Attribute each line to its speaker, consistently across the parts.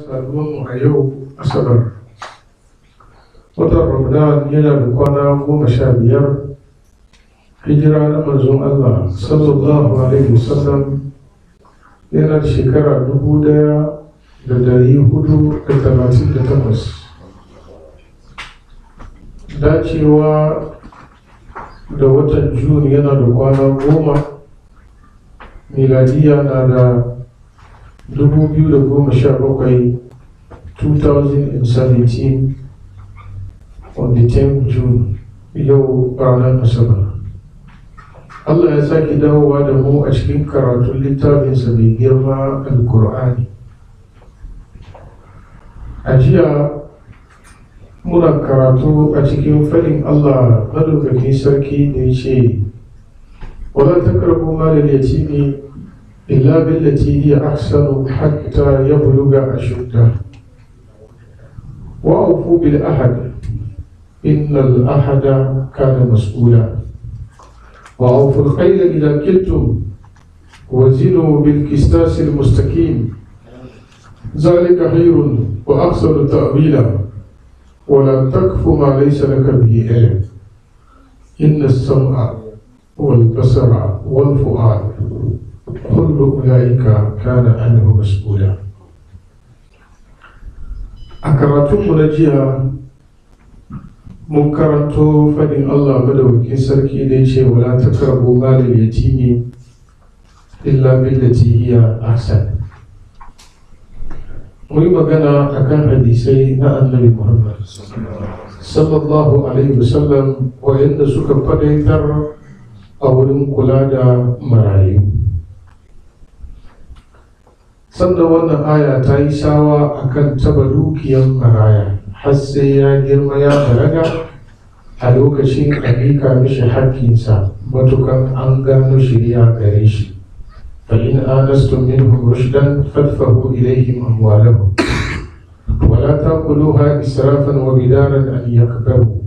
Speaker 1: saduwanmu a yau Asabar. Watan Ramadan yana da kwana 15, hijira na manzon Allah sallallahu alaihi wasallam yana da shekara 1438. Dacewa da watan Jun yana da kwana 10, miladiya na da 2017, 2017 on the 10th June, yau ranar Asabar. Allah ya sake dawowa da mu a cikin karatun littafinsa mai girma Al-Qur'ani. A jiya muna karatu a cikin fadin Allah madaukakin sarki da ya ce, wala taqrabu malal yatimi illa billati hiya ahsanu hatta yablugha ashuddah wa awfu bil ahd innal ahda kana mas'ula wa awfu al khayla idha kiltum wa zinu bil qistas al mustaqim dhalika khayrun wa ahsanu ta'wila ولا تكف ما ليس لك به علم إن السمع والبصر والفؤاد كل أولئك كان عنه مسؤولا. أكرتم منجيها منكرتو فإن الله مدوكين سركي ليشي ولا تقربوا مال اليتيم إلا بالتي هي أحسن. Mun magana akan hadisai na Annabi Muhammad sallallahu alaihi wasallam wayanda suka fadaitar a wurin kula da marayu. Sannan wannan aya ta yi shawa akan taba dukiyar maraya har sai ya girma ya balaga a lokacin a miƙa mishi haƙƙinsa matukan an gano shirya gare shi. فإن آنستم منهم رشدا فادفعوا إليهم أموالهم ولا تأكلوها إسرافا وبدارا أن يكبروا.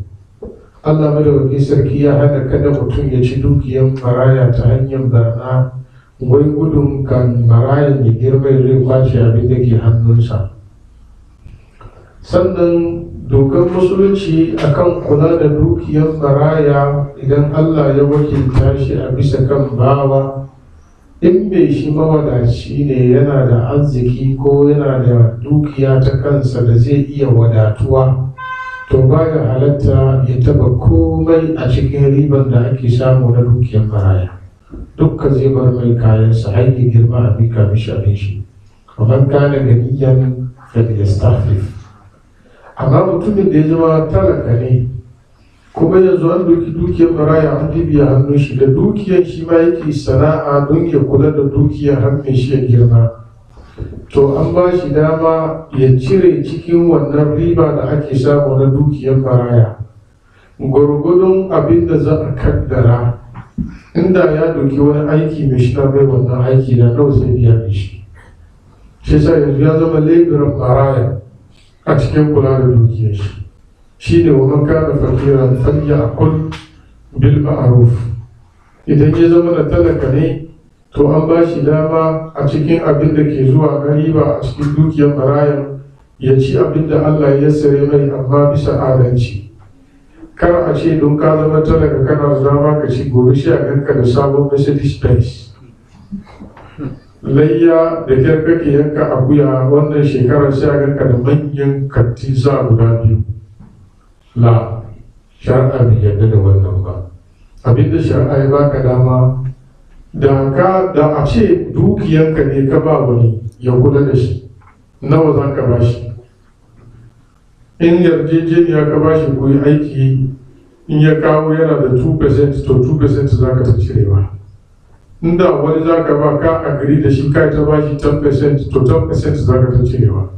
Speaker 1: Allah madaukakin sarki ya hana kada mutum ya ci dukiyar maraya ta hanyar barna wai gudun kan marayan ya girma zai kwace abin da ke hannunsa. Sannan dokar musulunci akan kula da dukiyar maraya idan Allah ya wakilta shi a bisa kan bawa, in bai shi mawadaci ne yana da arziki ko yana da dukiya ta kansa da zai iya wadatuwa, to baya halatta ya taba komai a cikin riban da ake samu na dukiyar maraya. Dukka zai bar mai kayansa har ya girma a bika mishi abin shi. Kamar kana ganiyan falyastaghfir. Amma mutumin da ya zama talaka ne kuma yanzu an doki dukiyar maraya an dibiya hannun shi da dukiyar shi ma yake sana'a don ya kula da dukiyar hannun shi ya girma, to an ba shi dama ya cire cikin wannan riba da ake samu na dukiyar maraya gwargwadon abin da za a kaddara. Inda ya doki wani aiki mai shi na bai wannan aiki da nawa zai biya mishi. Shi sa yanzu ya zama leburan maraya a cikin kula da dukiyar shi. Shi ne wa man kana fakiran falyakul bil ma'ruf. Idan ya zama da talaka ne, to an ba shi dama a cikin abin da ke zuwa na riba a cikin dukiyar marayan ya ci abin da Allah ya sare mai, amma bisa adalci. Kar a ce don ka zama talaka kana zama ka ci gobe shi a ganka da sabon Mercedes Benz. Layya da kyar kake yanka akuya wannan shekarar shi a ganka da manyan kanti za guda biyu. La, shari'a bai yarda da wannan ba. Abinda shari'a ya baka dama da a ce dukiyanka ne ka ba wani ya kula da shi, nawa za ka ba shi? In yarjejeniya ka ba shi koyi aiki, in ya kawo yana da 2%, to 2% za ka ta cirewa. Inda wani za ka ba ka agiri da shi kai ta ba shi 10%, to 10% za ka ta cirewa.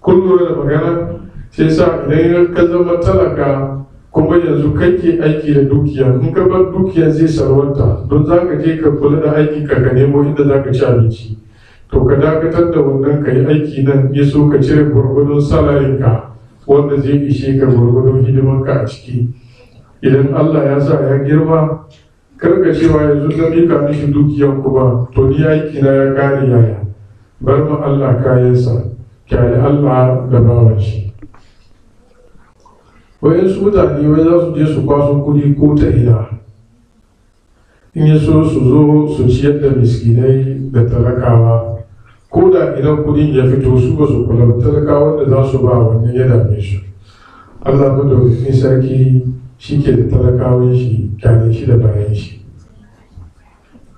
Speaker 1: Kun lura da magana? Sai sa idan ka zama talaka kuma yanzu kake aiki da dukiya, in ka bar dukiya zai salwanta, don za ka je ka kula da aiki ka nemo inda za ka ci abinci. To ka dakatar da wannan ka yi aiki nan, ya so ka cire gwargwadon salarinka wanda zai ishe ka gwargwadon hidimanka a ciki. Idan Allah ya sa ya girma, karka cewa yanzu na mika mishi dukiyan kuma to ni aiki na ya kare yaya. Bar ma Allah kayansa. kyale Allah da bawan shi. Wayansu mutane wai za su je su kwaso kudi ko ta ina, in ya so su zo su ciyar da miskinai da talakawa, ko da idan kudin ya fito su ba su kula, talakawan da za su ba wannan ya dame su. Allah madaukakin sarki shi ke da talakawan shi, kyale shi da bayan shi.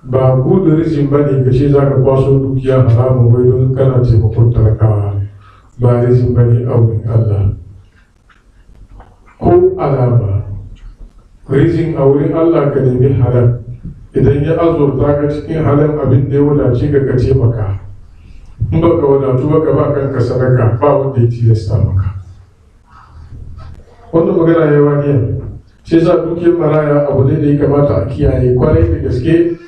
Speaker 1: Ba gudurizm ba ne ka ce za ka kwaso dukiya haramun wai don kana taimakon talakawa, ba rizm ba ne a wurin Allah ko alama. Rizm a wurin Allah ka nemi halal, idan ya azurta ka cikin halal abin da ya wadace ka taimaka, in ba ka wadatu ba ka ba kanka sadaka, ba wanda ya tilasta maka. Wannan magana ya wani sai sa dukiyar maraya abu ne da ya kamata a kiyaye kwarai da gaske.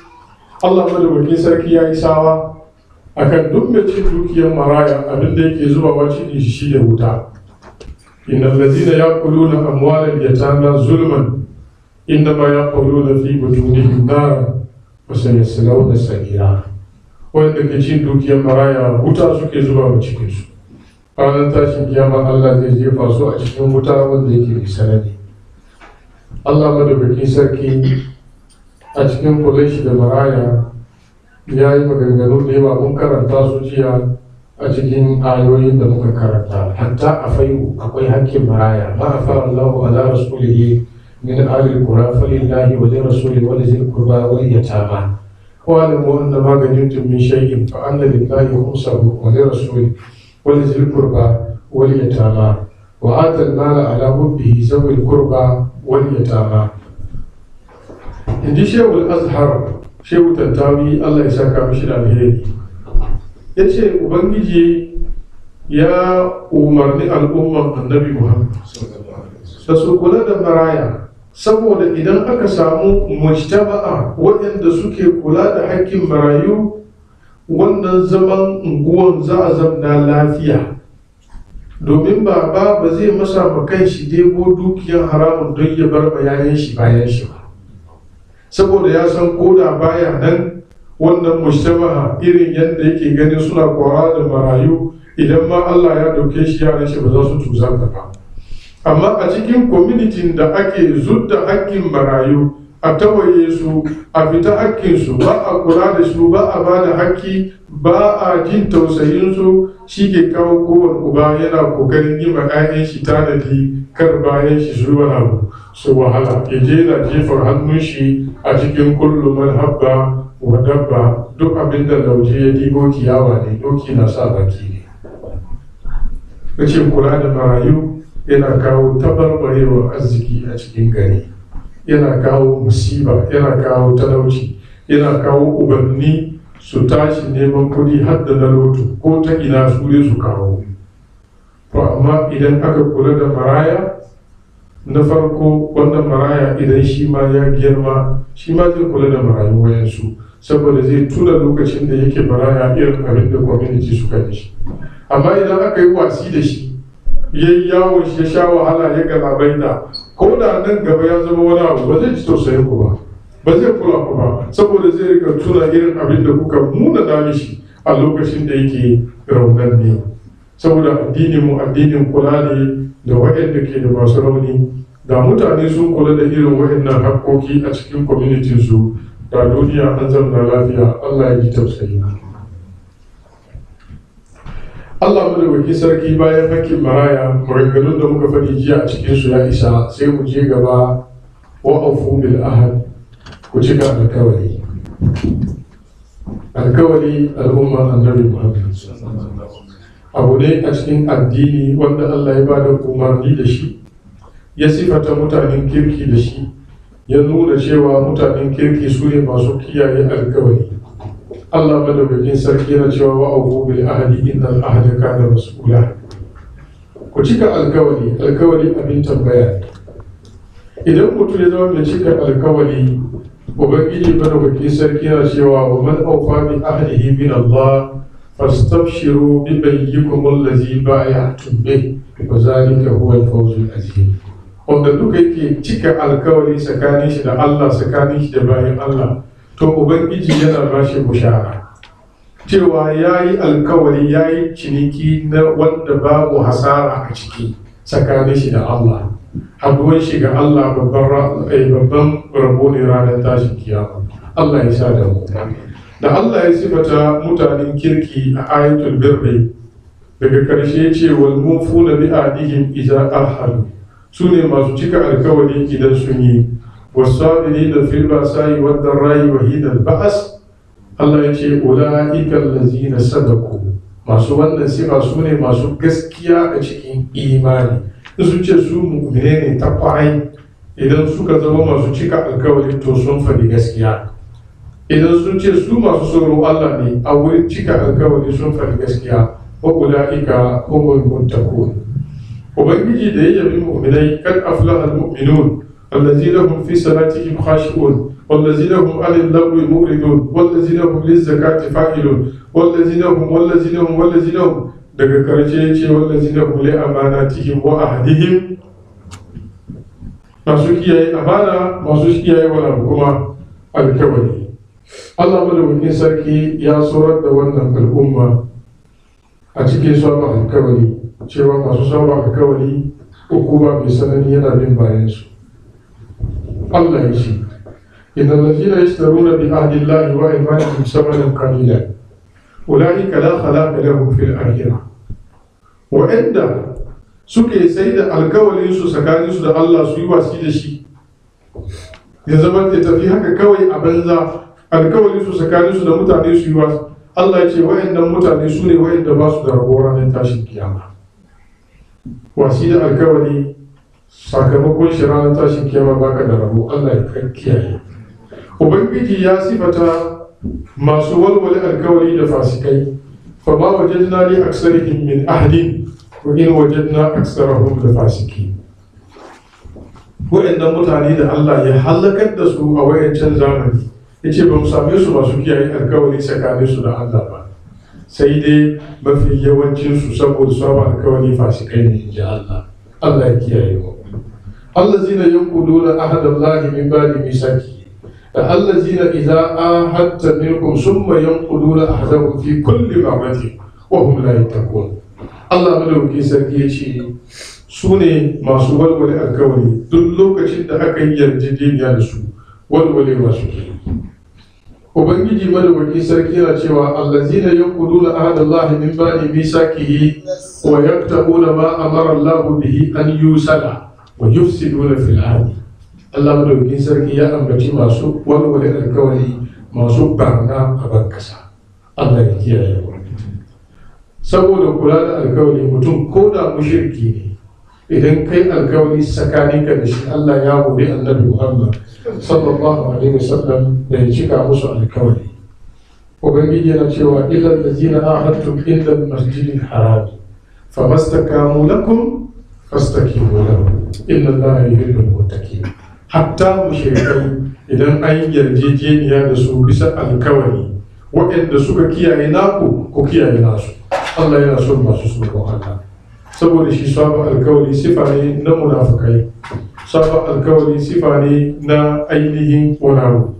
Speaker 1: Allah madaukakin sarki ya yi sawa akan duk mai cin dukiyar maraya, abin da yake zubawa cikin shi da wuta. Innal ladina yaquluna amwalal yatama zulman innama yaquluna fi butunihim naran wa sayaslawna sa'ira. Wanda ke cin dukiyar maraya wuta suke zubawa cikin su. Ranar tashin kiyama Allah zai jefa su a cikin wuta wanda yake mai sanani. Allah madaukakin sarki a cikin kula shi da maraya ya yi maganganu da yawa, mun karanta su jiya a cikin ayoyin da muka karanta. Hatta a fai'u akwai hakkin maraya, ma afa Allahu ala rasulihi min ahli qura falillahi wa lirrasuli wa lizil qurba wal yatama wa alamu anna ma ganimtum min shay'in fa anna lillahi khumsahu wa lirrasuli wa lizil qurba wal yatama wa ata al-mala ala hubbihi zawil qurba wal yatama. Inji Shehul Azhar, Shehu Tantawi, Allah ya saka mishi da alheri, ya ce Ubangiji ya umarni al'umman Annabi Muhammad da su kula da maraya, saboda idan aka samu mujtama'a waɗanda suke kula da hakkin marayu, wannan zaman unguwan za a zamna lafiya. Domin baba ba zai masa makan shi debo dukiyar haramun don ya bar bayan shi bayan shi ba, saboda ya san koda baya nan wannan mujtama'a irin yadda yake ganin suna kwara da marayu, idan ma Allah ya dauke shi yaran shi ba za su tuzanta ba. Amma a cikin kwamitin da ake zudda hakkin marayu, a tawaye su, a fita hakkin su, ba a kula da su, ba a ba da hakki, ba a jin tausayin su, shi ke kawo kowane uba yana kokarin yi ma 'ya'yan shi tanadi kar bayan shi su wani abu su wahala, ya je na jefar hannun shi a cikin kullum man habba wa dabba. Duk abin da lauje ya dibo kiyawa ne, doki na sa baki ne. Rashin kula da marayu yana kawo tabarbarewar arziki a cikin gari, yana kawo musiba, yana kawo talauci, yana kawo ubanni su tashi neman kuɗi har da na lotu ko ta ina su ne su kawo. To amma idan aka kula da maraya, na farko wannan maraya idan shi ma ya girma, shi ma zai kula da marayu wayansu, saboda zai tuna lokacin da yake maraya irin abin da community suka yi shi. Amma idan aka yi wasi da shi, yayi yawon shi ya sha wahala ya galabaita, ko da nan gaba ya zama wani abu ba zai ji tausayin ku ba, ba zai kula ku ba, saboda zai rika tuna irin abin da kuka muna da mishi a lokacin da yake raunan ne. Saboda addinin mu addinin kula ne da waɗanda ke da masu rauni. Da mutane sun kula da irin waɗannan haƙƙoƙi a cikin community su, da duniya an zamna lafiya. Allah ya ji tausayi. Allah madawaki sarki bayan hakkin maraya, maganganun da muka faɗi jiya a cikin su ya isa, sai mu je gaba. Wa aufu bil ahad, ku cika alkawari. Alkawari al'umma annabi Muhammad abu ne a cikin addini wanda Allah ya bada umarni da shi, ya sifata mutanen kirki da shi, ya nuna cewa mutanen kirki su ne masu kiyaye alkawari. Allah madaukakin sarki yana cewa wa aufu bil ahdi innal ahda kana mas'ula. Ku cika alkawari, alkawari abin tambaya. Idan mutum ya zama mai cika alkawari, Ubangiji madaukakin sarki yana cewa wa man aufa bi ahdihi min Allah fastabshiru bi bayyikum allazi ba'aytum bih wa zalika huwa al-fawzul azim. Wanda duka yake cika alkawari tsakanin shi da Allah, tsakanin shi da bayan Allah, to Ubangiji yana ba shi bushara. cewa ya yi alkawari, ya yi ciniki na wanda babu hasara a ciki tsakanin shi da Allah. Haduwan shi ga Allah babban rabo ne ranar tashin kiyama. Allah ya sa da mu. Da Allah ya sifata mutanen kirki a ayatul birri, daga karshe ce wal mufuna bi ahdihim idza ahadu, su ne masu cika alkawari idan sun yi, wasabirina fil ba'sa'i wad dharra'i wa hina al-ba's. Allah ya ce ulaika allazina sadaqu, masu wannan sifa su ne masu gaskiya a cikin imani. Sun ce su mu'mine ne ta kwarai, idan suka zama masu cika alkawari to sun faɗi gaskiya. Idan sun ce su masu tsoron Allah ne a wurin cika alkawari sun faɗi gaskiya, wa ulaika humul muttaqun. Ubangiji da ya yabi mu'minai, kad aflaha al-mu'minun allazina hum fi salatihim khashi'un wallazina hum 'anil lagwi mu'ridun wallazina hum liz-zakati fa'ilun wallazina hum daga karshe yace wallazina hum li amanatihim wa ahdihim, masu kiyaye amana, masu kiyaye wala kuma alkawari. Allah madaukakin sarki ya tsorar da wannan al'umma a cikin saba alkawari, cewa masu saba alkawari hukuma mai sanani yana bin bayansu. Allah ya ce innal ladina yashtaruna bi ahdillahi wa imanihim samanan qalilan ulaika la khalaqa lahum fil akhirah. Wa'anda suke sai da alkawarin su tsakanin su da Allah su yi wasi da shi, ya zama ta tafi haka kawai a banza. Alkawarin su tsakanin su da mutane su yi wasi, Allah ya ce wa'annan mutane su ne wa'anda ba su da rabo ranar tashin kiyama. Wasi da alkawari sakamakon shi ranar tashin kiyama baka da rabo. Allah ya kiyaye. Ubangiji ya sifata masu walwale alkawari da fasikai, fa ma wajadna li aksarihim min ahdin wa in wajadna aksarahum la fasikin. Wa'annan mutane da Allah ya halakar da su a wayancan zamani, yace ba mu same su masu kiyaye alkawari tsakanin su da Allah ba, sai dai mafi yawancin su saboda saba alkawari fasikai ne, inji Allah. Allah ya kiyaye mu. Allazina yanquduna ahdallahi min ba'di misaki, allazina idza ahadta minkum summa yanquduna ahdahum fi kulli marratin wa hum la yattaqun. Allah madauki sarki yace su ne masu walwale alkawari duk lokacin da aka yi yarjejeniya da su, walwalewa suke. Ubangiji madawaki sarki yana cewa allazina yanquduna ahdallahi min ba'di misakihi wa yaqta'una ma amara Allah bihi an yusala wa yufsiduna fil ardi. Allah madawaki sarki ya ambaci masu walwale alkawari, masu barna a bankasa. Allah ya kiyaye mu. Saboda kula da alkawari, mutum ko da mushriki ne, idan kai alkawari tsakaninka da shi, Allah ya hore annabi Muhammad sallallahu alaihi wasallam da ya cika musu alkawari. Ubangiji yana cewa illal ladzina ahadtum inda al-masjidil haram famastakamu lakum fastakimu lahum inna Allaha yuhibbul muttaqin. Hatta mushrikai idan an yarjejeniya da su bisa alkawari, waɗanda suka kiyaye naku ku kiyaye nasu. Allah yana son masu tsoron Allah. Saboda shi saba alkawari sifa ne na munafukai, saba alkawari sifa ne na ainihin wani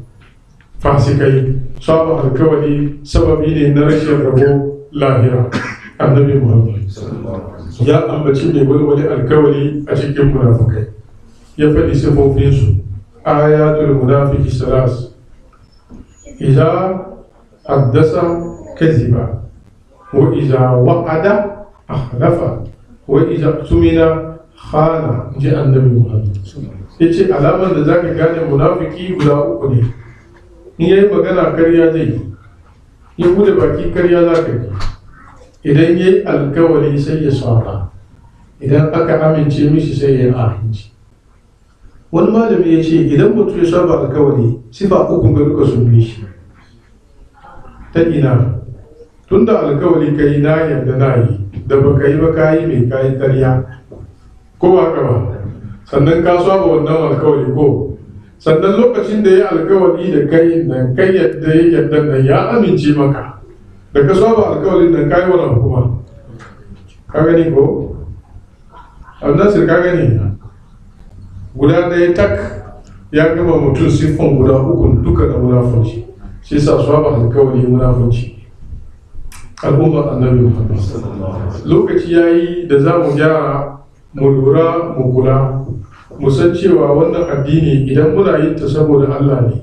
Speaker 1: fasikai, saba alkawari sababi ne na rashin rabo lahira. Annabi Muhammad ya ambaci mai walwale alkawari a cikin munafukai, ya faɗi sifofinsu. Ayatul munafiki salas: idza haddasa kaziba, wa idza wa'ada akhlafa, wa iza tumina khana. Ji annabi Muhammad yace alamar da zaka gane munafiki guda uku ne. In yayi magana karya zai yi, ya bude baki karya zaka yi. Idan yayi alkawari sai ya saba, idan aka amince mishi sai ya amince. Wani malami ya ce idan mutum ya saba alkawari, sifa uku ga duka sun bi shi. Ta ina? Tunda alkawari kai na yarda na yi, da baka yi ba ka yi mai kayi karya, ko ba ka ba? Sannan ka saba wannan alkawari ko? Sannan lokacin da ya alkawari da kai nan, kai yadda ya yadda nan ya amince maka, da ka saba alkawarin nan kayi wani hukuma. Ka gani ko? Al-Nasir ka gani? Guda ɗaya tak ya gama mutum siffan guda uku duka da munafunci. Shi sa saba alkawari munafunci. al'ummar annabi Muhammad. Lokaci yayi da za mu gyara, mu lura, mu kula, mu san cewa wannan addini idan muna yin ta saboda Allah ne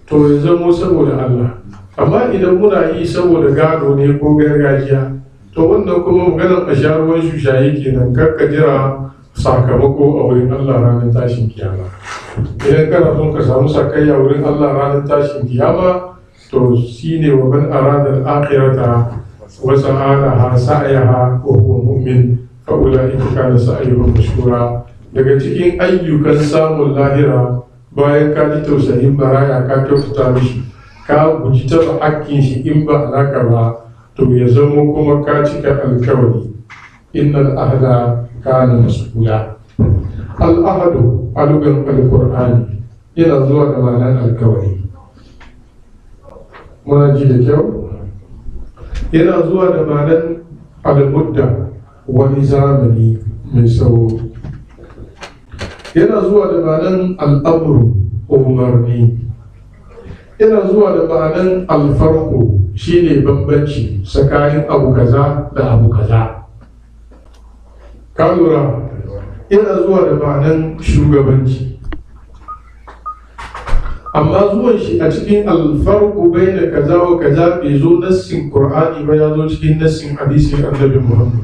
Speaker 1: to ya zamo saboda Allah, amma idan muna yi saboda gado ne ko gargajiya to wannan kuma maganar a sha ruwan shushaye kenan, karka jira sakamako a wurin Allah ranar tashin kiyama. Idan kana son ka samu sakayya wurin Allah ranar tashin kiyama to shine wa man arada al-akhirata wa sa'alaha sa'yaha wa huwa mu'min fa ulaika kana sa'yuhum mashkura. Daga cikin ayyukan samun lahira bayan ka ji tausayin baraya ka kyautata mishi, ka guji taɓa hakkin shi in ba naka ba, to ya zamo kuma ka cika alkawari. Innal ahda kana mas'ula. Al-ahdu a lugan alqur'ani yana zuwa da ma'anar alkawari. Muna ji da kyau? Yana zuwa da ma'anar al-mudda, wani zamani mai tsawo. Yana zuwa da ma'anar al'amuru, umarni. Yana zuwa da ma'anar alfarko, shine bambanci tsakanin abu kaza da abu kaza. Ka lura? Yana zuwa da ma'anar shugabanci. Amma zuwan shi a cikin alfarko bai da kaza wa kaza bai zo nassin Qur'ani ba, ya zo cikin nassin hadisin Annabi Muhammad.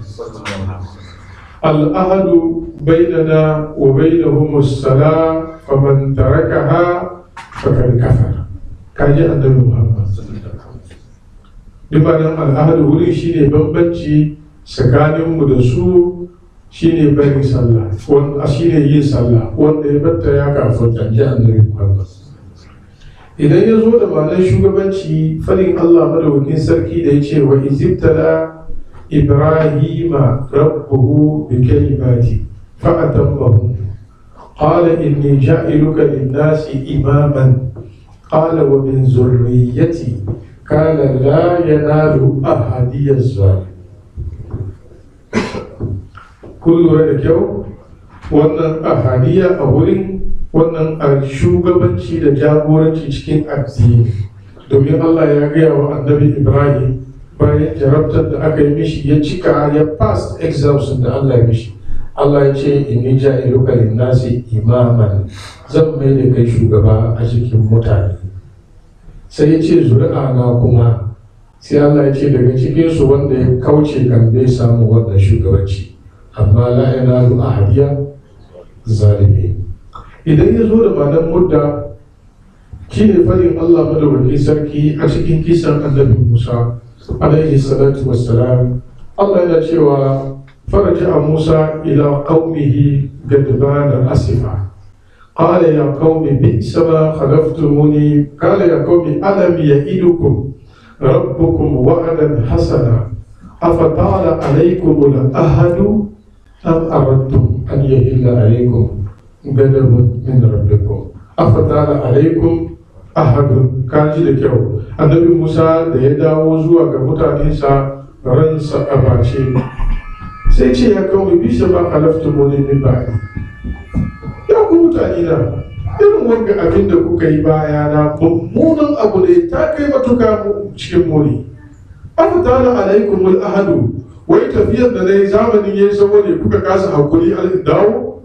Speaker 1: Al-ahadu bainana wa bainahum as-salam faman tarakaha faqad kafara. Kaji Annabi Muhammad. Dibanan al-ahadu wurin shine bambanci tsakaninmu da su, shine barin sallah, wanda shine yin sallah, wanda ya batta ya kafarta, ji Annabi Muhammad. Idan ya zo da ma'anar shugabanci, fadin Allah madaukakin sarki da ya ce wa izibtala Ibrahima rabbuhu bi kalimati fa atammahu qala inni ja'iluka lin-nasi imaman qala wa min zurriyyati qala la yanalu ahadi az-zalim. Kun lura da kyau, wannan ahadiya a wurin wannan a shugabanci da jagoranci cikin addini, domin Allah ya gaya wa annabi Ibrahim bayan jarabtar da aka yi mishi ya cika ya pass exams da Allah ya mishi. Allah ya ce inni ja'iluka lin-nasi imaman, zan mai da kai shugaba a cikin mutane. Sai ya ce zuri'a na kuma, sai Allah ya ce daga cikin su wanda ya kauce kan bai samu wannan shugabanci, amma la yanalu ahadiya zalimi. Idan ya zo da ma'anar mudda, shi ne fadin Allah madawaki sarki a cikin kisan annabi Musa alaihi salatu wassalam. Allah yana cewa faraja Musa ila qaumihi gadbana asifa qala ya qaumi bi'sa ma khalaftumuni qala ya qaumi alam ya'idukum rabbukum wa'dan hasana afatala alaykum al-ahadu am aradtum an yahilla alaykum gadabun min rabbikum afatala alaykum ahadun. Kaji da kyau, annabi Musa da ya dawo zuwa ga mutanensa ransa a bace, sai ce ya kawo bisa ba halafta mone min ba'i. Ya ku mutane na, irin wanga abin da kuka yi bayana mummunan abu ne, ta kai matuka cikin muni. Afatala alaikum al-ahadu, wai tafiyar da na yi zamanin ya yi saboda kuka kasa hakuri al dawo,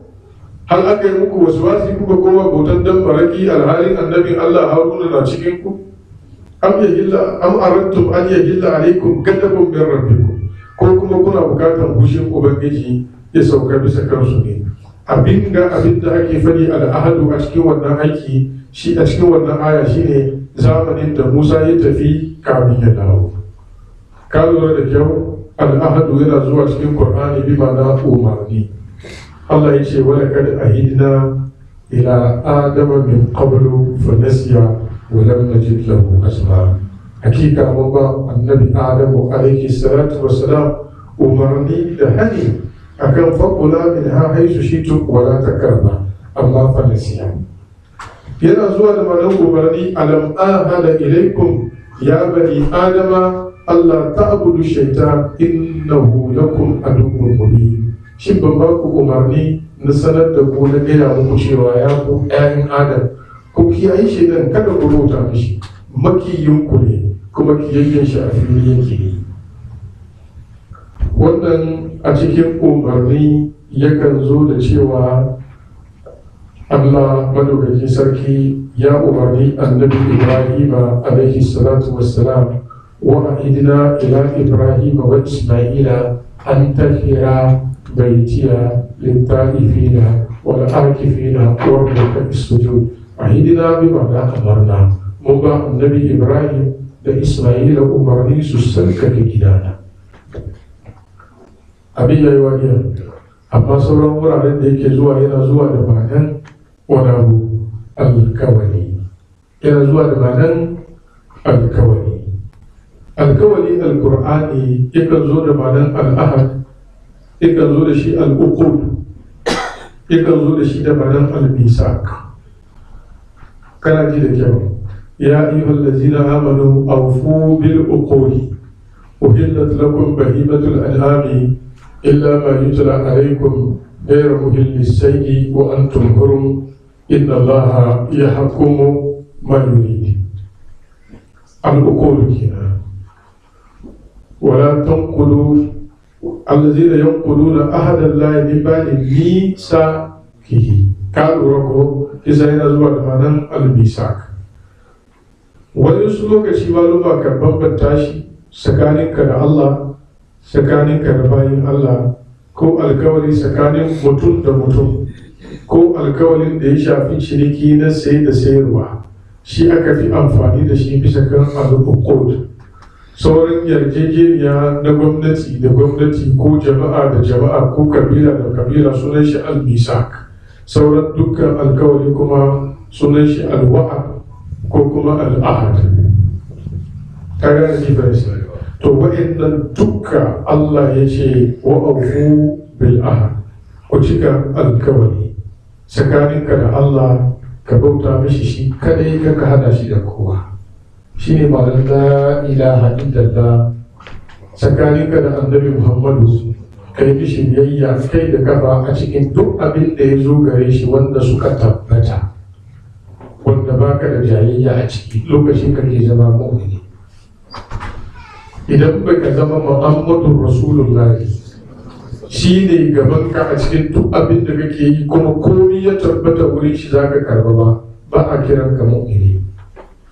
Speaker 1: hal aka yi muku wasu wasi kuka koma bautan dan baraki alhalin annabin Allah Haruna na cikin ku? Am aradtum an yahilla alaikum gadabun min rabbikum, ko kuma kuna bukatan bushin ubangiji ya sauka bisa kansu ne? Abin da ake fadi al'ahadu a cikin wannan aiki, shi a cikin wannan aya shine zamanin da Musa ya tafi kamin ya dawo. Ka lura da kyau, al'ahadu yana zuwa cikin Qur'ani bi ma'ana umarni. Allah ya ce wala kad ahidna ila adama min qablu fa nasiya wa lam najid lahu azma. Hakika mun ba annabi Adamu alaihi salatu wassalam umarni da hani akan fakula min ha haisu shitu wala takarba, amma fa nasiya. Yana zuwa da ma'anar umarni, alam ahada ilaikum ya bani adama Allah ta'budu shaytan innahu lakum aduwwun mubin. Shin ban ba ku umarni na sanar da ku na gaya muku cewa ya ku ‘ya'yan Adam, ku kiyaye shi dan kada ku rota mishi, makiyinku ne kuma kiyayyen shi a fili yake yi. wannan a cikin umarni yakan zo da cewa Allah madaukakin sarki ya umarni annabi Ibrahim alaihi salatu wassalam wa ahidna ila Ibrahim wa Isma'ila an tahira baitiya lit-ta'ifina wal-akifina wa ruk'is sujud. Ahidna bi ma'ana amarna, mun ba annabi Ibrahim da Isma'ila umarni su sarkake gidana. Abin yayi wani amma sauran wuraren da yake zuwa yana zuwa da ma'anar wani abu alkawali, yana zuwa da ma'anar alkawali. Alkawali alkur'ani yakan zo da ma'anar al'ahad, yakan zo da shi al'uqud, yakan zo da shi da ma'anar al-misak. Kana ji da kyau, ya ayyuhal ladzina amanu awfu bil uqudi uhillat lakum bahimatul an'ami illa ma yutla alaykum ghayra muhillis sayyi wa antum hurum inna allaha yahkumu ma yurid. Al-uqud kina wala tanqudu allazina yanquduna ahada allahi min ba'di mithaqihi. Ka lura ko isa yana zuwa da ma'anar al-misak. Wani su lokaci maluma kan bambanta shi tsakaninka da Allah, tsakaninka da bayin Allah, ko alkawari tsakanin mutum da mutum, ko alkawarin da ya shafi ciniki na saye da sayarwa, shi aka fi amfani da shi bisa kan al-uqud. Sauran yarjejeniya na gwamnati da gwamnati ko jama'a da jama'a ko kabila da kabila sunan shi al-misak. Sauran dukkan alkawari kuma sunan shi al-wa'ad ko kuma al'ahad. Ka gane difference? To wa'annan dukka Allah ya ce wa aufu bil ahad, ku cika alkawari tsakaninka da Allah, ka bauta mishi shi kadai, ka hada shi da kowa. Shine ma'anar la ilaha illallah. Tsakaninka da annabi Muhammadu kai mishi biyayya kai da kafa a cikin duk abin da ya zo gare shi wanda suka tabbata, wanda baka da jayayya a ciki, lokacin kake zama mu'mini. Idan baka zama Muhammadun Rasulullahi shi ne gaban ka a cikin duk abin da kake yi, kuma komai ya tabbata wurin shi zaka karba ba a kiran ka mu'mini.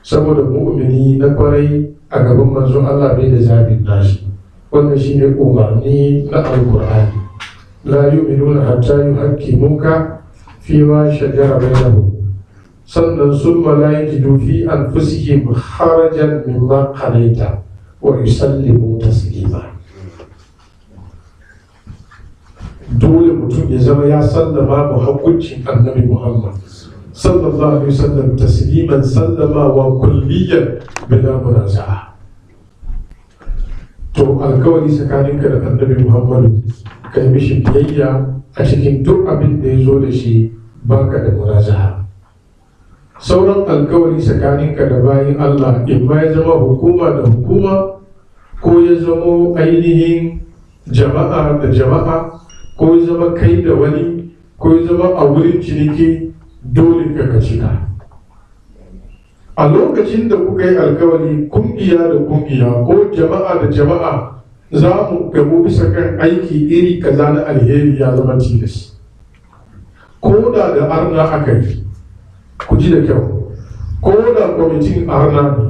Speaker 1: Saboda mu'mini na kwarai a gaban manzon Allah bai da zabin nashi. Wannan shine umarni na Alqur'ani. La yu'minuna hatta yuhaqqimuka fi ma shajara bainahum. Sannan summa la yajidu fi anfusihim harajan mimma qadaita wa yusallimu taslima. Dole mutum ya zama ya sallama mu hukuncin Annabi Muhammad sallallahu alaihi wasallam tasliman, sallama wa kulliyan bila munaza'a. To alkawari tsakaninka da Annabi Muhammadu, kai mishi biyayya a cikin duk abin da ya zo da shi, baka da munaza'a. Sauran alkawari tsakaninka da bayin Allah, in ma ya zama hukuma da hukuma, ko ya zama ainihin jama'a da jama'a, ko ya zama kai da wani, ko ya zama a wurin ciniki, dole ka cika. A lokacin da kuka yi alkawari kungiya da kungiya ko jama'a da jama'a, za mu gamu bisa kan aiki iri kaza na alheri, ya zama tilas. Ko da arna aka yi, ku ji da kyau, ko da kwamitin arna ne,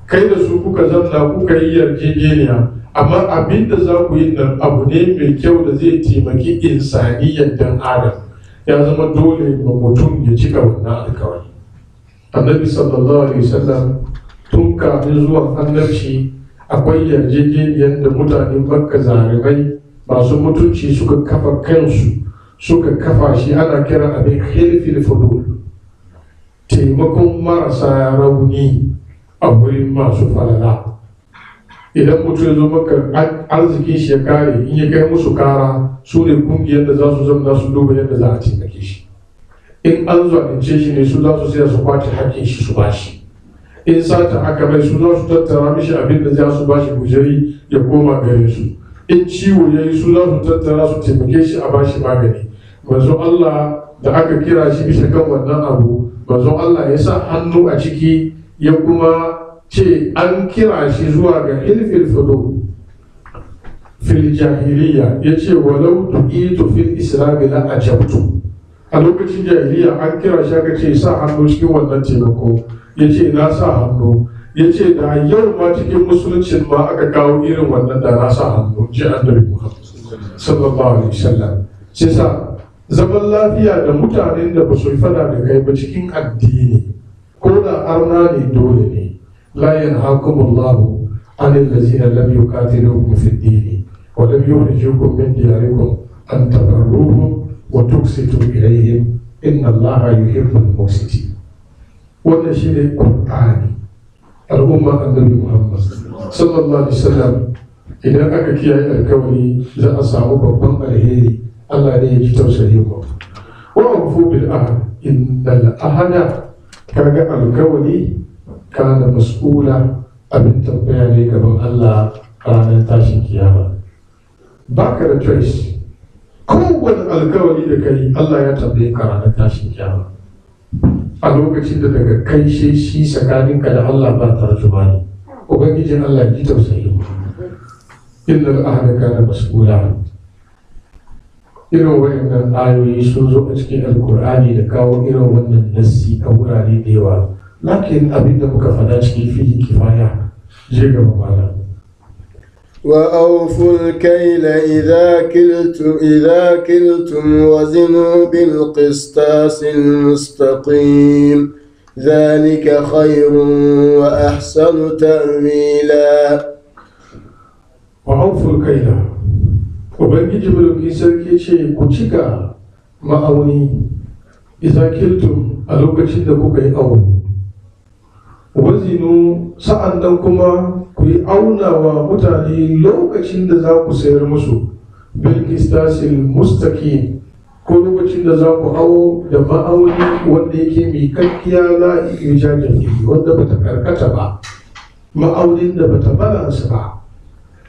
Speaker 1: kai da su kuka zanna kuka yi yarjejeniya, amma abin da za ku yi nan abu ne mai kyau da zai taimaki insaniyyar dan adam, ya zama dole ma mutum ya cika wannan alkawari. Annabi sallallahu alaihi wasallam tun kafin zuwan annabci akwai yarjejeniyar da mutanen Makka zalimai masu mutunci suka kafa kansu, suka kafa shi, ana kira abin hilfil fudul, taimakon marasa rauni a wurin masu falala. Idan mutum ya zo maka arzikin shi ya kare, in ya kai musu kara, su ne kungiyar da za su zama su duba yadda za a taimake shi. In an zalunce shi ne, su za su sai su kwace hakkin shi su bashi. In sata aka bai, su za su tattara mishi abin da za su bashi gujeri ya koma gare su. In ciwo ya yi, su za su tattara su taimake shi a bashi magani. Manzon Allah da aka kira shi bisa kan wannan abu, manzon Allah ya sa hannu a ciki, ya kuma ce an kira shi zuwa ga hilfil fudu. fil jahiliya yace walau tu'itu fil islam la ajabtu. A lokacin jahiliya an kira shi aka ce sa hannu cikin wannan taimako, yace na sa hannu, yace da yau ma cikin musuluncin ma aka kawo irin wannan da na sa hannu, ji annabi Muhammad sallallahu alaihi wasallam. Sai sa zaman lafiya da mutanen da ba su yi fada da kai ba cikin addini ko da arna ne dole ne. la yanhakumullahu anil ladzina lam yuqatilukum fid din wa lam yukhrijukum min diyarikum an tabarruhum wa tuqsitu ilayhim inna allaha yuhibbul muqsitin. Wannan shi ne Qur'ani. Al'umma annabi Muhammad sallallahu alaihi wasallam idan aka kiyaye alkawari za a samu babban alheri. Allah ne ya ji tausayi ku. Wa awfu bil ahd innal ahda, kaga alkawari kana mas'ula, abin tambaya ne gaban Allah ranar tashin kiyama. Baka da choice. Kowane alkawari da kai Allah ya tambaye ka ranar tashin kiyama. A lokacin da daga kai shi tsakaninka da Allah ba tarjuma ne. Ubangijin Allah ya ji tausayi ku. Innal ahda kana mas'ula. Irin wayannan ayoyi sun zo a cikin alkur'ani da kawo irin wannan nassi a wurare da yawa, lakin abin da muka faɗa cikin fiye kifaya je gaba malam.
Speaker 2: وأوفوا الكيل إذا كلتم وزنوا بالقسطاس المستقيم ذلك خير وأحسن تأويلا.
Speaker 1: وأوفوا الكيل، Ubangiji mulki sarki ce ku cika ma'auni idza kiltum a lokacin da kuka yi awo, wazinu sa'an nan kuma ku yi aunawa mutane lokacin da za ku sayar musu bil qistasil mustaqim, ko lokacin da za ku awo da ma'auni wanda yake mai kakkiya la ijaja wanda bata karkata ba, ma'aunin da bata balance ba,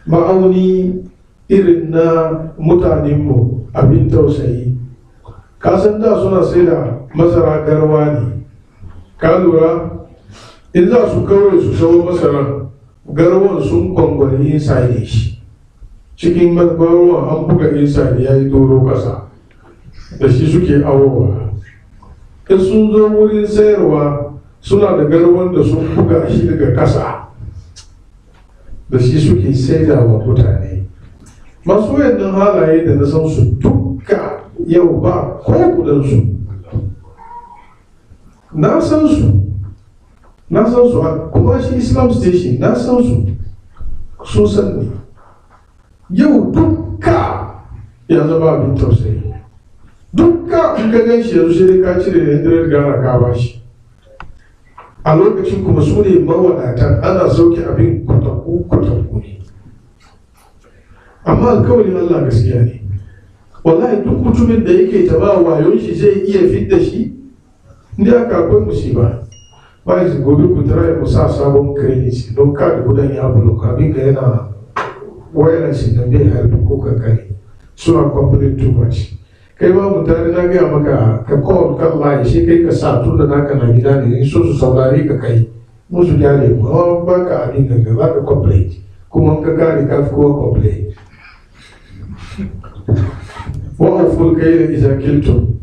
Speaker 1: ma'auni irin na mutanenmu abin tausayi. Kasan da suna sai da masara garwa ne, ka lura in za su kawai su sayo masaran garwan sun kwangwani inside shi, cikin garwan an buga inside ya yi doro kasa da shi suke awowa. In sun zo wurin sayarwa suna da garwan da sun buga shi daga kasa da shi suke saidawa mutane. Masu wayannan halaye da na san su duka yau ba ko gudansu, na san su kuma shi Islam Station na san su, sun san ne. Yau duka ya zama abin tausayi. Duka in ka gan shi yanzu sai ka cire da gara ka ba shi. A lokacin kuma su ne mawadatan, ana sauke abin kwatakku ne. Amma alkawarin Allah gaskiya ne. Wallahi duk mutumin da yake taba wayon shi zai iya fidda shi, inda aka akwai musiba. Ba shi gobe ku tara mu sa sabon credit don kada gudan ya bulo abin ka yana wayar shi da bai harbi ko kankani. Suna complain too much. Kai ma mutane na gaya maka ka call kan layi shi kai ka sa tun da naka na gida ne in so su saurari ka kai musu gyale mu ba ka abin ka ba ka complain kuma ka kare ka fi kowa complain. Wa'aful kayla idza kiltum,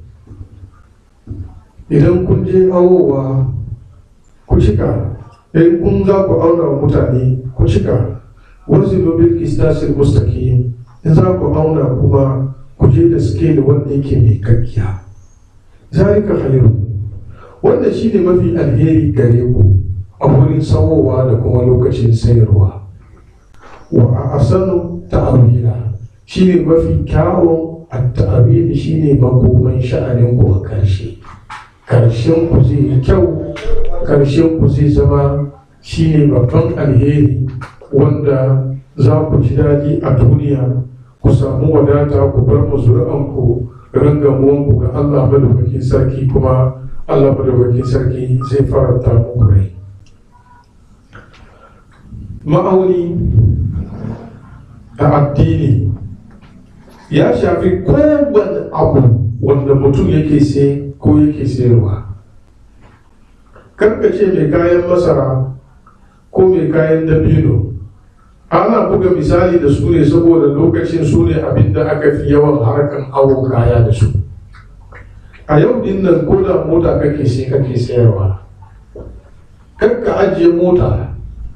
Speaker 1: idan kun je awowa ku cika, in kun za ku auna wa mutane ku cika. Wazinu bil qistasil mustaqim, in za ku auna kuma ku je da scale wanda yake mai kakkiya. Zalika khairu, wanda shine mafi alheri gare ku a wurin sawowa da kuma lokacin sayarwa. Wa ahsanu ta'wila, shine mafi kyawun at-ta'wil, shine makoman sha'anin ku a karshe. Karshen ku zai yi kyau, karshen ku zai zama shine babban alheri wanda za ku ji daɗi a duniya, ku samu wadata, ku bar mazuri'anku rangamuwanku ga Allah madaukakin sarki, kuma Allah madaukakin sarki zai faranta muku rai. Ma'auni a addini ya shafi kowane abu wanda mutum yake sai ko yake sayarwa. Karka ce mai kayan masara ko mai kayan dabino ana buga misali da su ne saboda lokacin su ne abinda aka fi yawan harkan awon kaya da su. A yau din nan ko da mota kake sayarwa, kar ka ajiye mota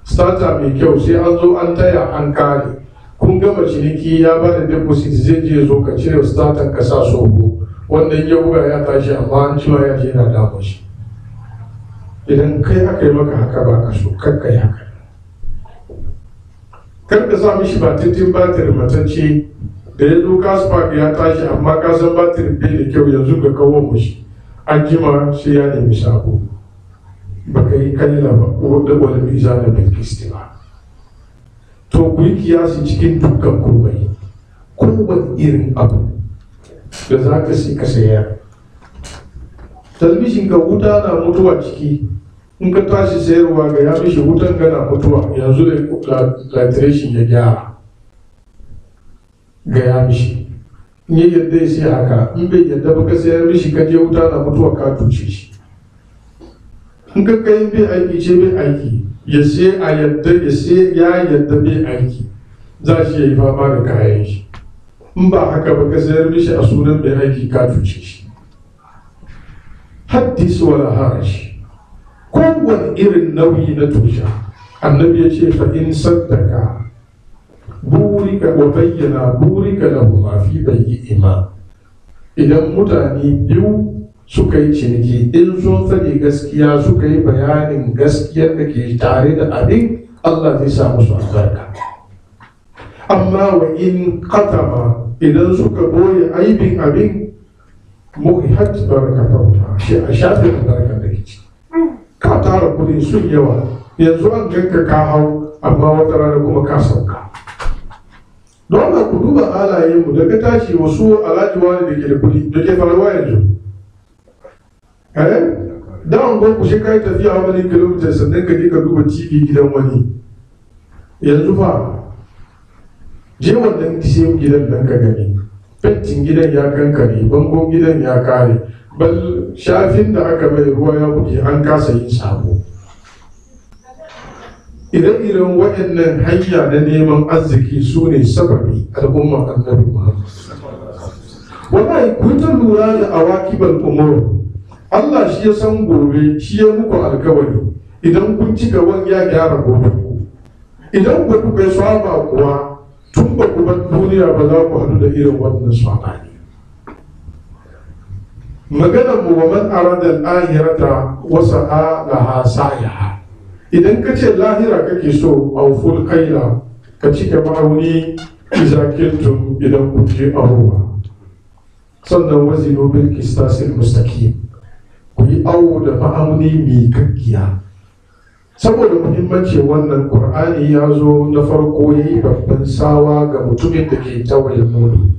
Speaker 1: starter mai kyau sai an zo an taya an kare, kun gama ciniki ya ba da deposit zai je zo ka cire starter ka sa sogo, wanda ya buga ya tashi amma an ciwa ya je na damu shi. Idan kai aka yi maka haka ba ka so, kar ka yi haka. Kar ka sa mishi batitin batir matacce da ya zo kaspark ya tashi amma ka san batir bai da kyau, yanzu ka kawo mushi an jima sai ya nemi sabo. Ba ka yi kalila ba ko da wani mizana bai kisti ba. To ku yi kiyasi cikin dukkan komai, kowane irin abu da za ka sai ka sayar. Talbishin ka wuta na mutuwa ciki, in ka tashi sayarwa ga ya mishi wutan gana mutuwa, yanzu da latiration ya gyara ga ya mishi. In ya yadda ya sai haka, in bai yadda ba ka sayar mishi ka je wuta na mutuwa ka tuce shi. In ka kai bai aiki ce bai aiki, ya sai a yadda ya sai ya yadda bai aiki, za shi ya yi fama da kayan shi. In ba haka ba ka sayar mishi a sunan bai aiki ka tuce shi. Haddis wala harashi, kowane irin nauyi na tusha, annabi ya ce fa in saddaka burika wa bayyana burika lahu ma fi bayyima. Idan mutane biyu suka yi ciniki, in sun faɗi gaskiya suka yi bayanin gaskiyar da ke tare da abin, Allah zai sa musu albarka. Amma wa in qatama, idan suka boye aibin abin, muhihat barakatuha, shi a shafe albarkar da ke ciki. Ka tara kudi sun yawa, yanzu an ganka ka hau amma wata rana kuma ka sauka. Don haka ku duba halayenmu, da ka tashi wasu alhaji wani da ke da kudi da ke faruwa yanzu. Da an ku shi kai tafiya wani kilomita sannan ka je ka duba TV gidan wani. Yanzu fa je wannan kisiyan gidan nan ka gani, fentin gidan ya kankare, bangon gidan ya kare, bal shafin da aka mai ruwa ya buge an kasa yin sabo. Ire-iren waɗannan hanya na neman arziki su ne sababi al'umma annabi Muhammad. Wallahi ku ta lura da awakibal umur. Allah shi ya san gobe, shi ya muku alkawari. Idan kun ci gaban ya gyara gobe ku. Idan ba ku bai saba kuwa, tun ba ku bar duniya ba za ku haɗu da irin wannan sabani. Maganar mu wa man arada al-ahirata wa sa'a laha sa'yaha. Idan ka ce lahira kake so, awful kaila, ka cika ma'auni iza kiltum idan kun je awowa. Sannan wazinu bil qistasil mustaqim. Ku yi awo da ma'auni mai gaggiya. Saboda muhimmancin wannan Qur'ani ya zo na farko yayi babban sawa ga mutumin da ke tawaye mudu.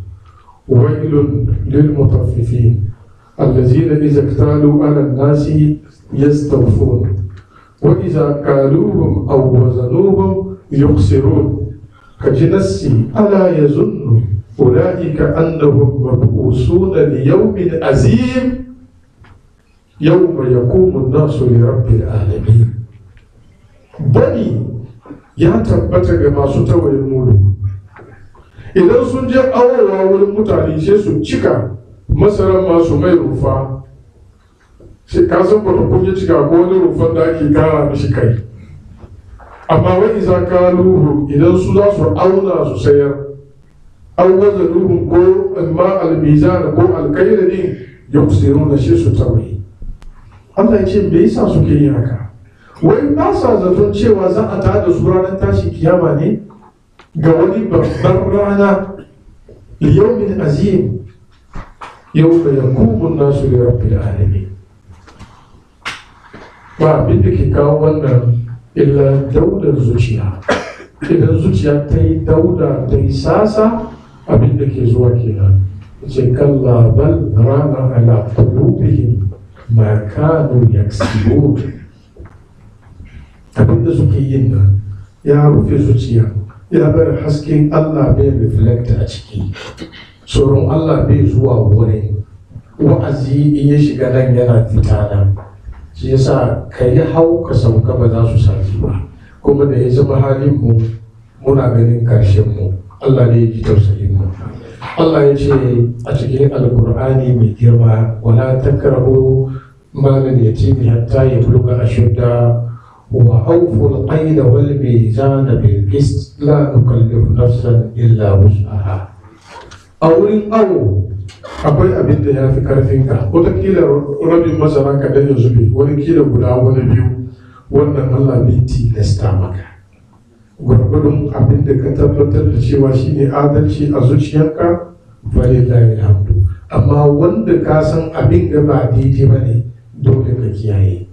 Speaker 1: Wailun lil mutaffifin allazina idza iktalu ala an-nasi yastawfun wa idza kaluhum aw wazanuhum yukhsirun. Kajinasi ala yazunnu ulaika annahum mab'usuna li yawmin azim yawma yaqumu an-nasu li rabbil alamin. Bani ya tabbata ga masu tawayin mudu. Idan sun je awowa wurin mutane sai su cika masaran masu mai rufa. Sai ka san kun ya cika ko wani rufan da ake kara mishi kai. Amma wai iza kaluhu, idan su za su auna su sayar, an waza duhun ko amma almizan ko alkaila din yuksiruna shi su tawaye. Allah ya ce me yasa suke yin haka? Wai ba sa zaton cewa za a tada su ranar tashi kiyama ne ga wani babbar rana, liyaumin azim, yau da yakubun nasu da rabbil alamin. Ba abin da ke kawo wannan illa daudar zuciya. Idan zuciya ta yi dauda ta yi sasa, abin da ke zuwa kenan. Ce kalla bal rana ala qulubihim ma kanu yaksibun. Abin da suke yin nan ya rufe zuciya, ya bar hasken Allah bai reflect a ciki, tsoron Allah bai zuwa wurin, wa'azi in ya shiga nan yana fita nan. Shi yasa ka yi hau ka sauka ba za su sake ba. Kuma da ya zama halin mu muna ganin karshen mu. Allah ne ya ji tausayin mu. Allah ya ce a cikin alkur'ani mai girma, wala takrahu malal yatimi hatta yabluga ashudda wa awful qayda wal mizana bil qist la nukallifu nafsan illa wus'aha. A wurin awo akwai abin da ya fi karfinka, wataƙila rabin masara ka ɗaya zube, wani kila guda wani biyu, wannan Allah bai tilasta maka. Gwargwadon abin da ka tabbatar da cewa shine adalci a zuciyarka, falillahi alhamdu. Amma wanda ka san abin da ba daidai ba ne, dole ka kiyaye.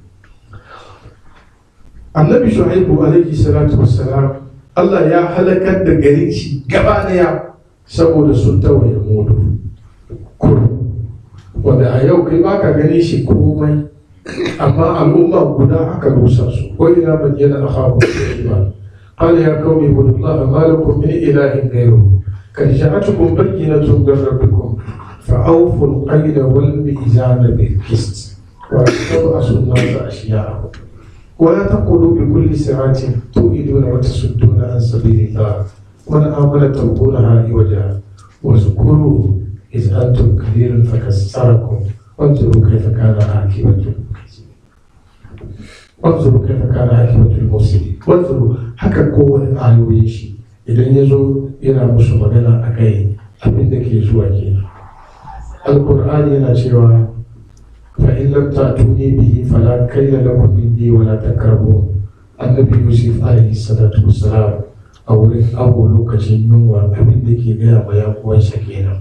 Speaker 1: Annabi Shu'aibu alaihi salatu wassalam, Allah ya halakar da garin shi gaba daya saboda sun tawaye mudu. Wanda a yau kai baka gani shi komai, amma al'umma guda aka rusa su. Wa ila bayyana akhahu Shu'aiba qala ya qaumi ibudullaha ma lakum min ilahin ghayruhu qad ja'atkum bayyinatun min rabbikum fa'awful qayla wal mizana bil qist wa tab'asu an-nasa ashya'ahum ولا تقولوا بكل سرعة تؤيدون وتصدون عن سبيل الله ومن آمن تبغونها عوجا واذكروا إذ أنتم كثير فكسركم وانظروا كيف كان عاقبة المفسدين. وانظروا haka kowane ayoyin shi idan ya zo yana musu magana a kai abin da ke zuwa kenan. Alƙur'ani yana cewa فإن لم تأتوني به فلا كيل لكم عندي ولا تقربون. النبي يوسف عليه الصلاة والسلام أول lokacin yunwa abin da ke gaya ma yan uwan shi kenan.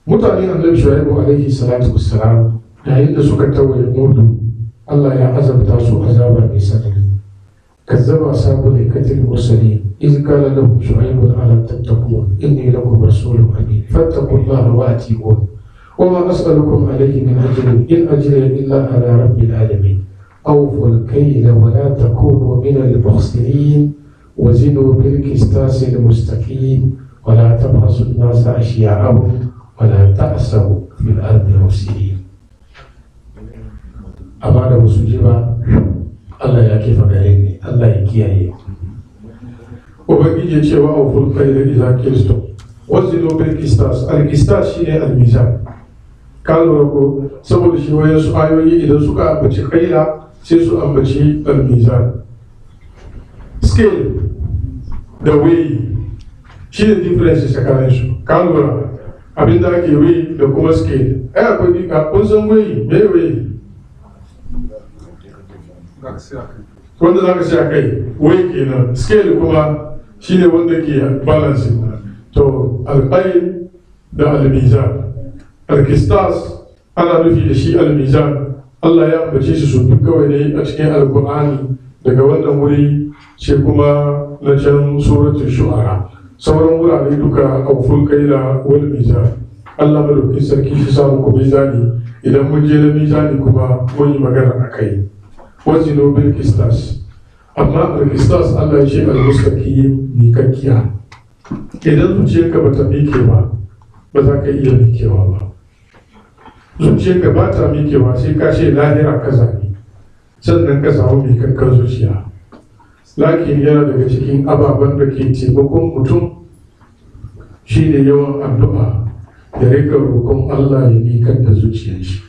Speaker 1: Mutane Annabi Shu'aibu alaihi salatu wassalam yayin da suka tawaye mudu, Allah ya azabta su azaba mai sanani. كذب أصحاب الأيكة المرسلين إذ قال لهم شعيب ألم تتقون إني لكم رسول أمين فاتقوا الله وأطيعون وما أسألكم عليه من أجر إن أجري إلا على رب العالمين أوفوا الكيل ولا تكونوا من المخسرين وزنوا بالقسطاس المستقيم ولا تبخسوا الناس أشياءهم ولا تأسوا في الأرض مفسدين. أمانة مسجبة الله يكيف غيرني الله يكيه وبقي يجي وأوفوا الكيل إذا كلتم وزنوا بالقسطاس. القسطاس شيء الميزان. Ka lura ko saboda shi wayan su ayoyi idan suka ambaci kaila sai su ambaci almizan. Scale da weight shi ne difference tsakanin su. Ka lura abin da ake weight da kuma scale. Akwai dika kun san weight me weight? Wanda za ka sha kai weight kenan. Scale kuma shi ne wanda ke balancing. To alƙail da almizan. Alkistas ana nufi da shi almizan. Allah ya ambace shi su duk kawai ne a cikin alkur'ani daga wannan wuri sai kuma na can suratul shu'ara. Sauran wurare duka auful kaila wal mizan. Allah madaukakin sarki shi samu ku mizani, idan mun je na mizani kuma mun yi magana a kai. Wazinu bil qistas. Amma alkistas Allah ya ce almustaqim mikakkiya. Idan zuciyarka bata mike ba za ka iya mikewa ba. Zuciyarka ba ta mikewa sai ka ce lahira ka zaɓi, sannan ka samu mikakkar zuciya. Lakin yana daga cikin ababen da ke taimakon mutum shi ne yawan addu'a da rika roƙon Allah ya mikar da zuciyar shi.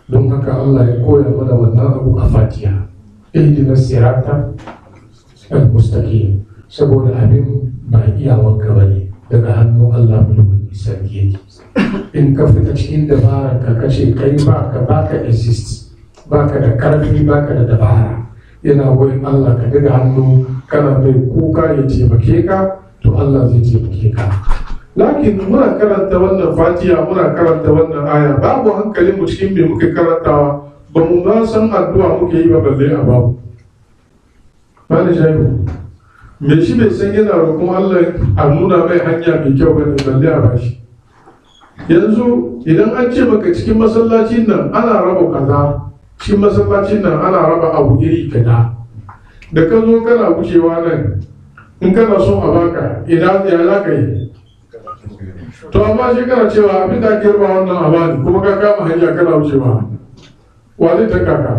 Speaker 1: Don haka Allah ya koya mana wannan abu a Fatiha. Ihdina sirata al-mustaqim, saboda abin ba iyawanka bane, daga hannun Allah mulkin sarki yake. In ka fita cikin dabarar ka kace kai baka exist, baka da karfi, baka da dabara, yana wurin Allah ka daga hannu kana mai kuka ya taimake ka, to Allah zai taimake ka. Lakin muna karanta wannan Fatiha, muna karanta wannan aya, babu hankalin mu cikin me muke karantawa, ba mu ma san addu'a muke yi ba balle a babu. Bani shayu me shi bai san yana roƙon Allah a nuna mai hanya mai kyau bane balle a bashi. Yanzu idan an ce maka cikin masallacin nan ana raba kaza, cikin masallacin nan ana raba abu iri kaza, da ka zo kana wucewa nan in kana son a baka idan ya za ka yi? To amma shi kana cewa abin da ake raba wannan a bani kuma ka kama hanya kana wucewa, wa zai ta kaka?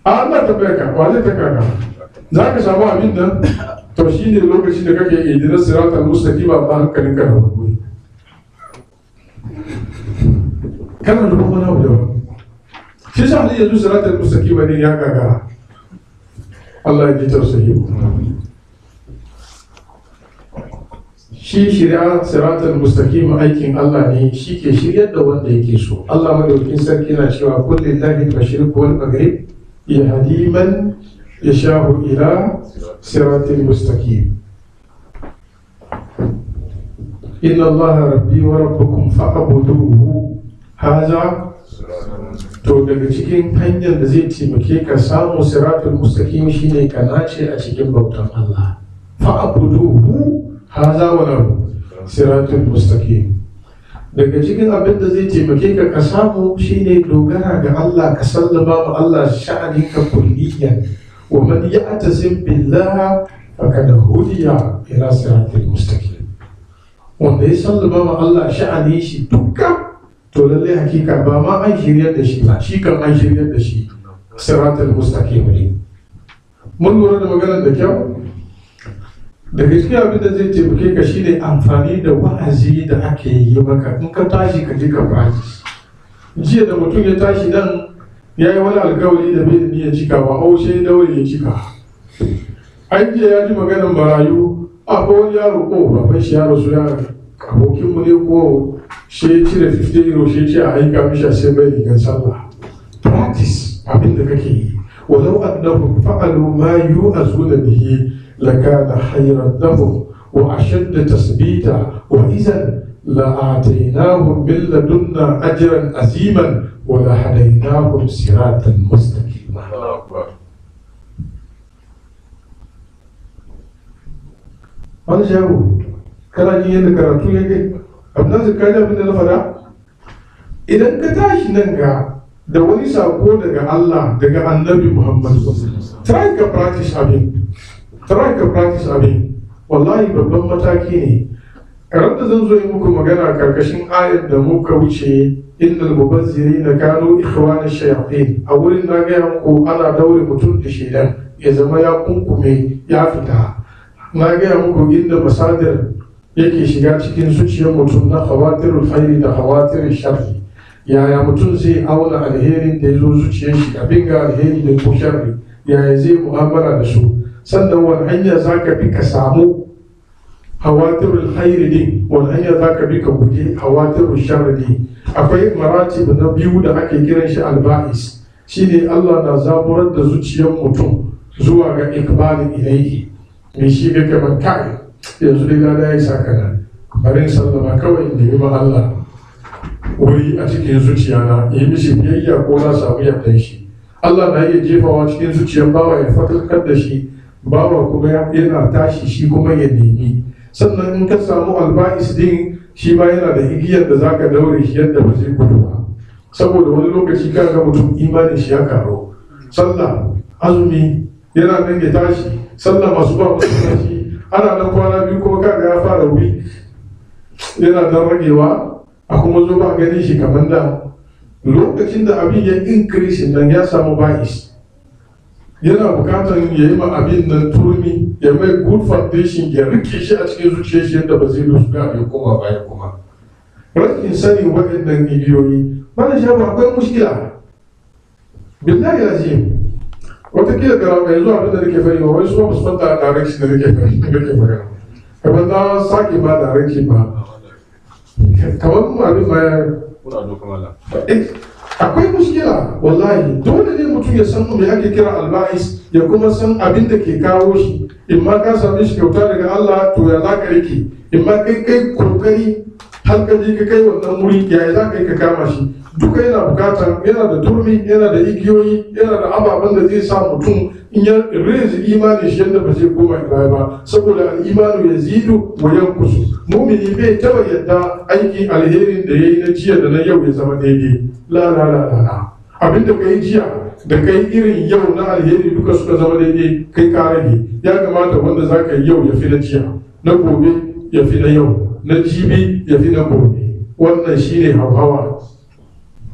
Speaker 1: Allah ta baka wa zai ta kaka za ka samu abin nan to shi ne lokacin da kake idina siratal mustaqima ba hankalin ka da wani kana da wani abu da shi sa ne yanzu siratal mustaqima ne ya gagara Allah ya ji tausayi shi shirya siratal mustaqim aikin Allah ne shi ke shiryar da wanda yake so Allah madaukin sarki na cewa kullu lillahi al-mashriq wal maghrib yahdi man yasha'u ila siratal mustaqim inna Allah rabbi wa rabbukum fa'buduhu haza to daga cikin hanyar da zai taimake ka samu siratal mustaqim shine ka nace a cikin bautan Allah fa'buduhu haza wa lahu siratul mustaqim daga cikin abin da zai taimake ka ka samu shine dogara ga Allah ka sallama ma Allah sha'aninka kulliyan wa man ya'tasim billah faqad hudiya ila siratul mustaqim wanda ya sallama ma Allah sha'ani shi dukka to lalle hakika ba ma an shiryar da shi ba shi kan an shiryar da shi siratul mustaqim ne mun lura da maganar da kyau da gaskiya abin da zai taimake ka shine amfani da wa'azi da ake yi maka in ka tashi ka je ka practice jiya da mutum ya tashi nan ya yi wani alkawari da bai da niyyar cikawa haushe daure ya cika an jiya ya ji maganar marayu akwai wani yaro ko baban shi yaro su yaro abokinmu ne ko shi cire 50 euro shi ce a aika mishi sai bai rigar sallah practice abin da kake yi walau annahum fa'alu ma yu'azuna bihi لكان خيرا لهم وأشد تثبيتا وإذا لآتيناهم من لدنا أجرا عظيما ولهديناهم صراطا مستقيما. هذا جاو كان يجي karatu yake abin da kaje abin da na fara idan ka tashi nan ga da wani sako daga Allah daga Annabi Muhammad try ka practice abin try ka practice abin wallahi babban mataki ne karar da zan zo yi muku magana karkashin ayar da muka wuce innal mubazzirina kanu ikhwana shayatin a wurin na gaya muku ana daure mutum da shedan ya zama ya kunkume ya fita na gaya muku inda masadar yake shiga cikin zuciyar mutum na khawatirul khairi da khawatirul sharri yaya mutum zai auna alherin da ya zo zuciyar shi abin ga alheri da ko sharri yaya zai mu'amala da su sannan wani hanya za ka bi ka samu hawatirul khairi din wani hanya za ka bi ka guje hawatirul sharri din akwai maratib na biyu da ake kiran shi alba'is shine Allah na zaburar da zuciyar mutum zuwa ga ikbalin ilaihi me shi ga kamar kai yanzu dai ga ya isa kana bari sallama kawai in nemi ma Allah wuri a cikin zuciyana yi mishi biyayya ko na samu yardan shi Allah na iya jefawa cikin zuciyar bawa ya fatalkar da shi bawa kuma yana tashi shi kuma ya nemi sannan in ka samu alba'is din shi ma yana da igiyar da zaka daure shi yadda ba zai gudu ba saboda wani lokaci ka ga mutum imanin shi ya karo sallah azumi yana nan ya tashi sallah masu ba musulunci ana nan kwana biyu kuma kaga ya fara wuri yana dan ragewa a kuma zo ba ganin shi kamar da lokacin da abin ya increase nan ya samu ba'is yana bukatar ya yi ma abin nan turmi ya mai good foundation ya rike shi a cikin zuciyar shi yadda ba zai lusuga ya koma baya kuma rashin sani waɗannan igiyoyi mana shafa akwai mushkila billahi lazim watakila karama yanzu abin da nake fari wa wasu ba su fanta direction da nake magana kamar na sake ba direction ba kamar abin ma ya akwai mushkila wallahi dole ne mutum ya san me ake kira alba'is ya kuma san abin da ke kawo shi in ma ka same shi kyauta daga Allah to ya za ka rike in ma kai kokari har ka je ka kai wannan wuri ya za ka yi ka kama shi duka yana bukatar yana da turmi yana da igiyoyi yana da ababen da zai sa mutum in ya rezi imanin shi yadda ba zai koma baya ba saboda al'imanu ya zidu wa yankusu mumini bai taba yadda aikin alherin da ya yi na jiya da na yau ya zama daidai la abin da kai jiya da kai irin yau na alheri duka suka zama daidai kai ka rage ya kamata wanda za ka yi yau ya fi na jiya na gobe ya fi na yau na jibi ya fi na gobe wannan shine hauhawa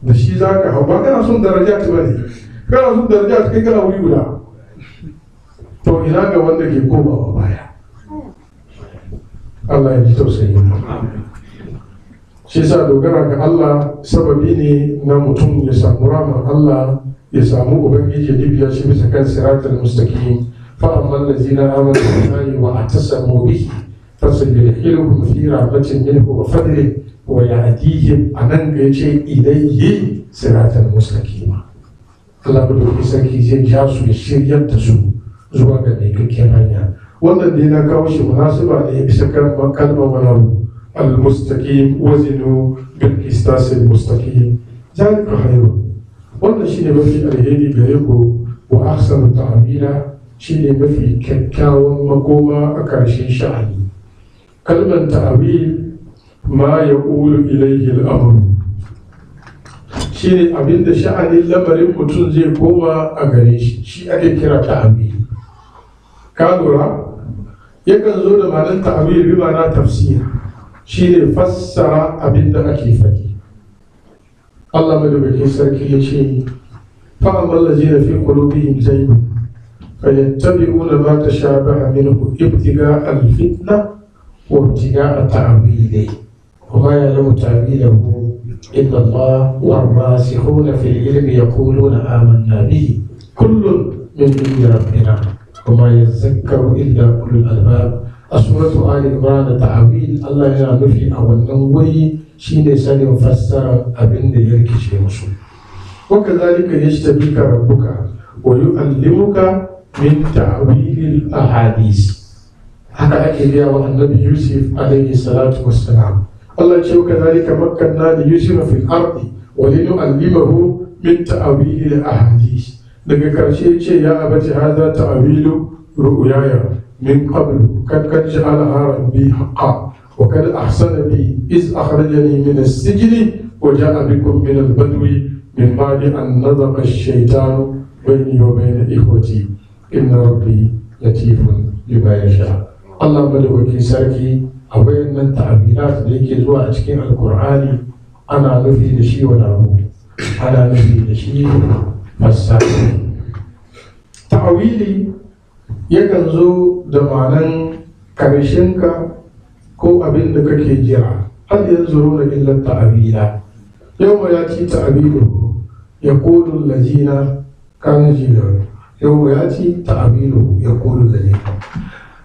Speaker 1: da shi za ka hau ba kana son daraja ta bane kana son daraja kai kana wuri guda to ina ga wanda ke komawa baya. Allah ya ji tausayi. Shi yasa dogara ga Allah sababi ne na mutum ya samu rahman Allah, ya samu ubangiji ya dibiya shi bisa kan siratal mustaqim. Fa amma allazina amanu billahi wa atasamu bihi fasayudkhiluhum fi rahmatin minhu wa fadlin wa yahdihim anan ga yace ilayhi siratal mustaqim. Allah madauki sarki zai ja su ya shiryar da su zuwa ga daikakken hanya. Wannan dai na kawo shi munasiba ne bisa kan kalmar wani al-mustaqim wazinu bil qistas al-mustaqim zalika khairun. Wannan shine mafi alheri gare ku wa ahsanu ta'bira, shine mafi kyakkyawan makoma a karshen sha'ani. Kalmar ta'wil ma yaqulu ilayhi al-amr, shine abinda sha'anin lamarin mutum zai koma a gare shi, shi ake kira ta'wil. Ka lura yakan zo da ma'anar ta'wil bi ma'ana tafsir, shine fassara abinda ake faɗi. Allah madaukakin sarki ya ce fa amma allazina fi qulubihim zaygun fayattabi'una ma tashabaha minhu ibtiga'a al-fitna wa ibtiga'a ta'wilihi wa ma ya'lamu ta'wilahu illa Allah war-rasikhuna fil ilmi yaquluna amanna bihi kullun min indi rabbina wa ma yadhakkaru illa ulul albab. A suratu Ali Imran ta'wil Allah yana nufi a wannan wuri shine sanin fassara abin da ya rikice musu. Wa kadhalika yashtabika rabbuka wa yu'allimuka min ta'wilil ahadith. Haka ake biya wa annabi Yusuf alayhi salatu wassalam. Allah ce wa kadhalika makkanna li Yusuf fil ardi wa linu'allimahu min ta'wilil ahadith. Daga karshe ce ya abati hadha ta'wilu ru'yaya من قبل قد جعلها ربي حقا وقد أحسن بي إذ أخرجني من السجن وجاء بكم من البدو من بعد أن نزغ الشيطان بيني وبين إخوتي إن ربي لطيف لما يشاء. الله مدوكي سركي أوين من تعبيرات ديكي زوا أشكين القرآن أنا نفي لشي ونعمو أنا نفي لشي فالسعي. تعويلي yakan zo da ma'anan karshenka ko abin da kake jira. Hal yanzu runa illan ta'abila yau ma ya ci ta'abilu ya kodun lajina kan jira yau ma ya ci ta'abilu ya kodun lajina.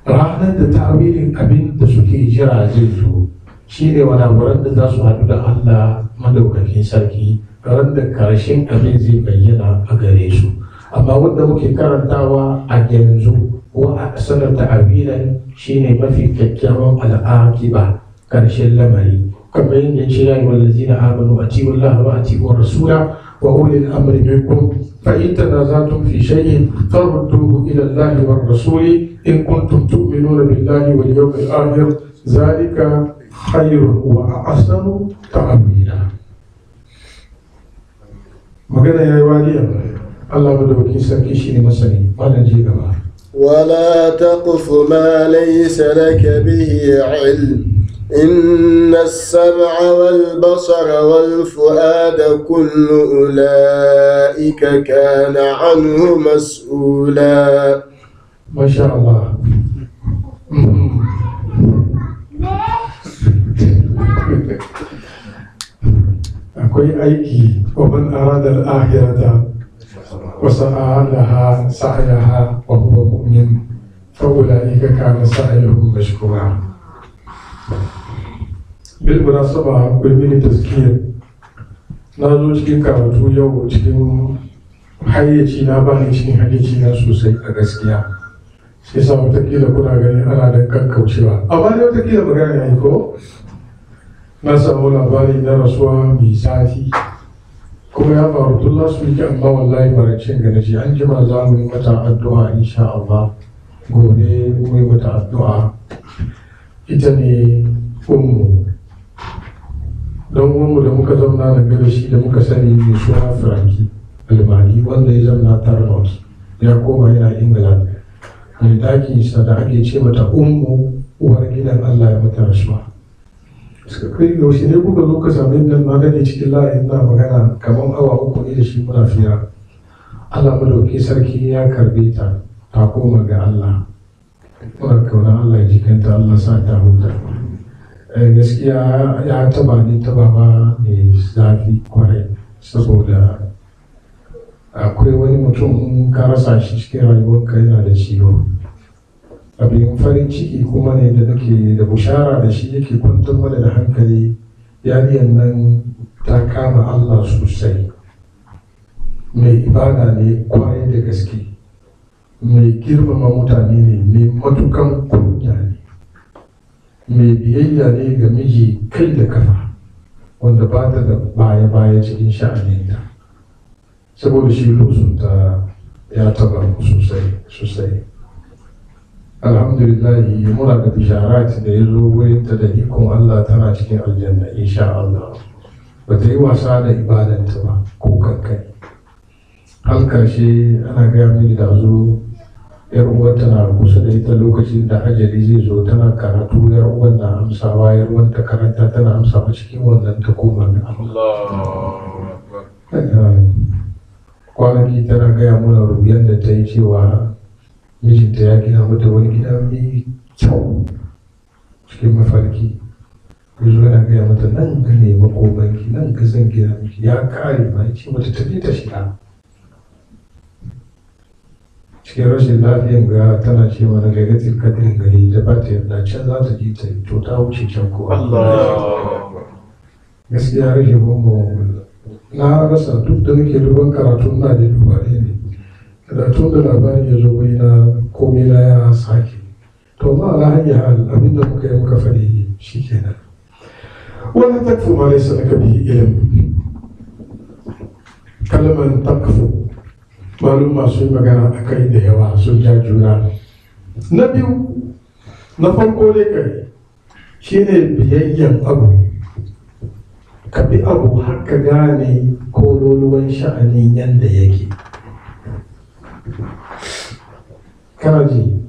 Speaker 1: Ranar da ta'abilin abin da suke jira zai zo shi ne wadawaran da za su haɗu da Allah madaukakin sarki, ran da karshen abin zai bayyana a gare su. Amma wanda muke karantawa a yanzu wa a sanar ta'abilan shine mafi kyakkyawan al'aqiba karshen lamari, kamar yadda ce ya yi wallazina amanu ati'u Allah wa ati'u rasula wa ulil amri minkum fa in tanazatum fi shay'in farudduhu ila Allah war rasuli in kuntum tu'minuna billahi wal yawmil akhir zalika khayrun wa ahsanu ta'bila. Magana yayi waliya Allah madaukakin sarki shine masani. Wannan je gaba.
Speaker 2: ولا تقف ما ليس لك به علم إن السمع والبصر والفؤاد كل أولئك كان عنه مسؤولا.
Speaker 1: ما شاء الله. akwai aiki wa man arada al-akhirata وسعى لها سعيها وهو مؤمن فأولئك كان سعيهم مشكورا. بالمناسبة بالمني تذكير نازو cikin karatu yau cikin hayyaci na bani cikin hayyaci na sosai a gaskiya, shi yasa watakila kuna gani ana da kakkaucewa, amma dai watakila magana yayi ko na samu labari na rasuwa mai zafi kuma ya faru tun last week, amma wallahi barancin ga nashi an jima za mu yi mata addu'a insha Allah. Gobe mu yi mata addu'a. Ita ne ummu don ummu da muka zauna da gare shi da muka sani mai suna Franki Almani, wanda ya zauna Tarnot ya koma yana England. Mai ɗakin sa da ake ce mata ummu uwar gidan Allah ya mata rasuwa. Suka kai yaushe ne kuka zo ka same nan na gane cikin layin na magana kamar awa uku ne da shi muna fira. Allah madauki sarki ya karbe ta ta koma ga Allah. Muna kauna Allah ya jikanta, Allah sa ta huta. Gaskiya ya taba ni taba ba mai zafi kwarai, saboda akwai wani mutum ka rasa shi cikin rayuwarka yana da ciwo. Abin farin ciki kuma ne da nake da bushara da shi yake kwantar mana da hankali. Yariyan nan ta kama Allah sosai, mai ibada ne kwarai da gaske, mai girmama mutane ne, mai matukan kunya ne, mai biyayya ne ga miji kai da kafa, wanda ba ta da baya-baya cikin sha'aninta. Saboda shi lusunta ya taba mu sosai. Alhamdulillahi muna da bisharat da ya zo wurinta da ikon Allah tana cikin aljanna insha Allah. Ba ta yi wasa da ibadanta ba ko kankai. Har karshe ana gaya mini da zo yar uwar tana kusa da ita lokacin da ajali zai zo, tana karatu, yar uwar na amsawa, yar uwar ta karanta tana amsawa cikin wannan ta koma ga Allah. Kwanaki tana gaya mana rubiyan da ta yi cewa mijinta ya gina mata wani gida mai kyau cikin mafarki. Ya zo yana gaya mata nan ga ne makomanki, nan ga zan gina miki, ya kare ma ya ce mata tafi ta shiga. Cikin rashin lafiyan ga tana ce mana gaigatin kadirin gari da ba ta yarda can za ta je ta yi, to ta wuce can ko gaskiya rashin gungun na rasa duk da nake duban karatu na da duba ne. Karatun da labarin ya zo wani na komai na ya sake. To ma na hanyar hal abinda muka yi muka faɗi shi kenan. Wani takfu ma laisa laka bihi ilm. Kalmar takfu malum masu magana a kai da yawa sun ja juna. Na biyu, na farko dai kai shi ne biyayyen abu. Ka bi abu har ka gane kololuwan sha'anin yadda yake. Kana ji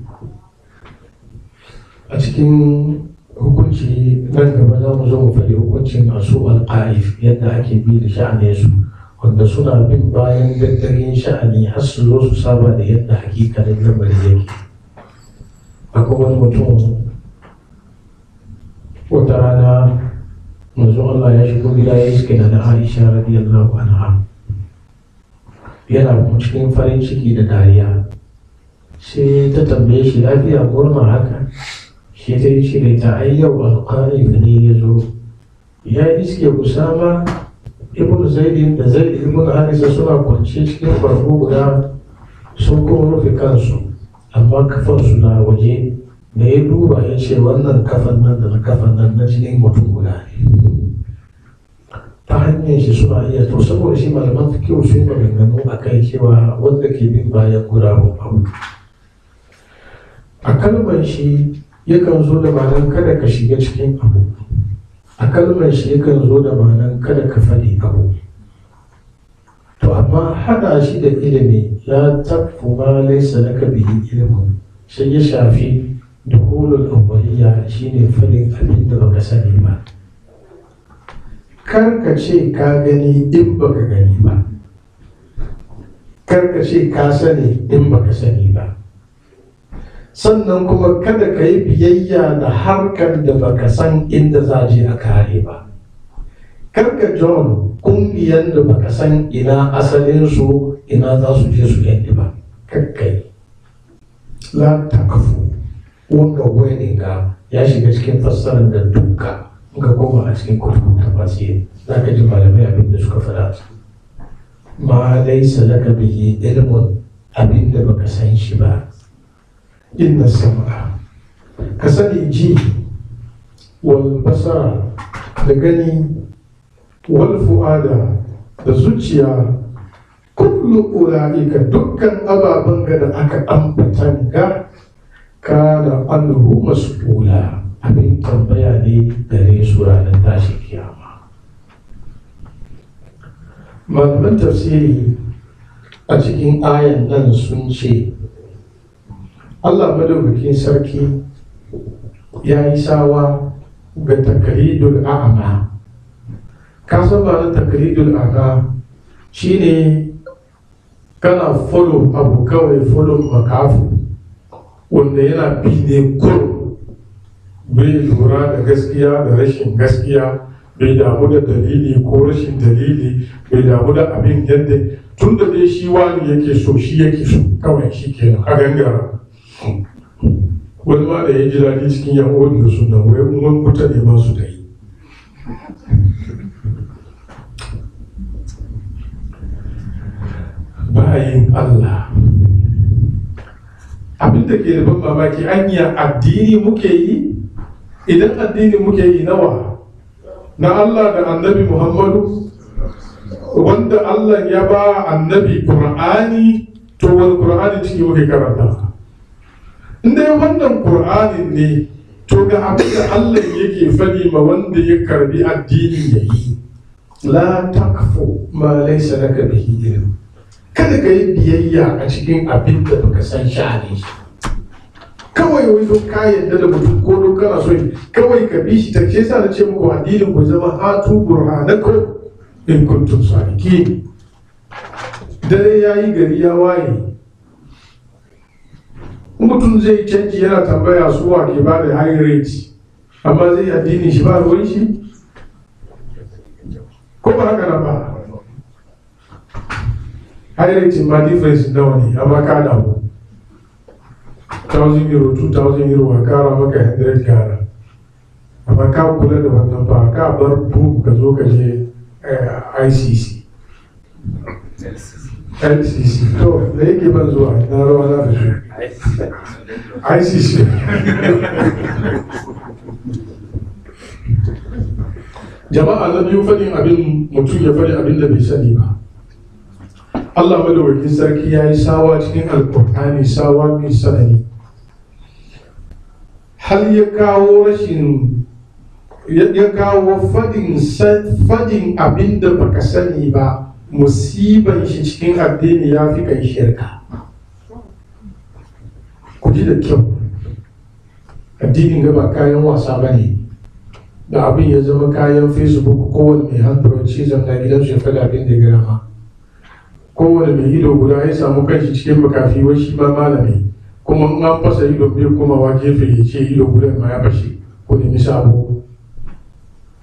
Speaker 1: a cikin hukunci nan gaba za mu zo mu faɗi hukuncin masu alƙa'if yadda ake bi da sha'anin su, wanda suna bin bayan daddarin sha'ani har su zo su saba da yadda hakikalin lamarin yake. Akwai wani mutum wata rana manzo Allah ya shigo gida ya iske da Aisha radiyallahu anha yana cikin farin ciki da dariya. Sai ta tambaye shi lafiya murna haka, shi ta yi cire ta ai yau alƙa'if ne ya zo ya iske Usama ibn Zaidin da Zaid ibn Harisa suna kwance cikin barko guda sun kuma rufe kansu, amma kafansu na waje. Da ya duba ya ce wannan kafan nan da na kafan nan na cikin mutum guda ne. Ta hanyar shi suna iya, to saboda shi malaman fikihu sun maganganu a kai cewa wanda ke bin bayan gurabun abu. A kalmar shi yakan zo da ma'anar kada ka shiga cikin abu. A kalmar shi yakan zo da ma'anar kada ka faɗi abu. To amma haɗa shi da ilimi ya tafi ma laisa laka bihi ilimin, sai ya shafi dukhulul awwaliyya, shine faɗin abin da baka sani ba. Kar ka ce ka gani in baka gani ba. Kar ka ce ka sani in baka sani ba. Sannan kuma kada ka yi biyayya da harkar da baka san inda za je a kare ba. Karka John ƙungiyar da baka san ina asalin su ina za su je su yanki ba. Kakkai. La takafu. Wanga wani ga ya shiga cikin fassarar da duka ga koma a cikin kutubu tafasir. Za ka ji malamai abin da suka faɗa. Ma laisa laka bihi ilmun, abin da baka san shi ba. Inna sam'a, ka sani ji, wal basara da gani, wal fu'ada da zuciya, kullu ula'ika dukkan ababen ga da aka ambatan ga kana anhu mas'ula, abin tambaya ne gare su ranar tashin kiyama. Malaman tafsiri a cikin ayan nan sun ce Allah madaukakin sarki ya yi sawa ga takridul a'ma. Ka san ba na takridul a'ma shine kana follow abu kawai follow makafu wanda yana bi ne kurum bai lura da gaskiya da rashin gaskiya, bai damu da dalili ko rashin dalili, bai damu da abin yadda tun da dai shi wani yake so shi yake so kawai shi ke a gangara. Wani ma da ya ji daɗi cikin yan audio suna wai mun kuta ne masu da yi. Bayin Allah abin da ke da ban mamaki anya addini muke yi. Idan addini muke yi nawa na Allah da annabi Muhammadu, wanda Allah ya ba annabi Qur'ani, to wani Qur'ani ciki muke karanta. Inda wannan Qur'anin ne, to ga abin da Allah yake faɗi ma wanda ya karbi addini ya yi, la takfu ma laysa laka bihi ilm. Kada ka yi biyayya a cikin abin da baka san sha'ani shi. Kawai wai don ka yadda da mutum ko don kana so kawai ka bi shi ta ke sa na ce muku addinin ku zama hatu burhanakum in kuntum sadiqin. Dare yayi gari ya waye. Mutum zai canji yana tambaya su wa ke ba da high rate, amma zai addini shi ba ruwan shi ko ba haka na ba. High rate ma difference nawa ne, amma ka damu 1,000 euro 2,000 euro a kara maka 100 gara, amma ka kula da wannan ba ka bar book ka zo ka je ICC LCC to da yake ban zuwa na rawa na da shi ICC. Jama'a na biyu faɗin abin mutum ya faɗi abin da bai sani ba. Allah madawakin sarki ya yi sawa cikin alkur'ani sawa mai sanani, har ya kawo fadin abin da baka sani ba, musiban shi cikin addini ya fi kai shirka. Ku ji da kyau, addinin gaba kayan wasa ba ne, da abin ya zama kayan Facebook kowane mai handroid shi zamna gidan shi faɗa abin da ya gama ma. Kowane mai ido guda ya samu kanshi cikin makafi wai shi ma malami, kuma in an fasa ido bai komawa gefe ya ce ido guda ma ya fashe ko nemi sabo,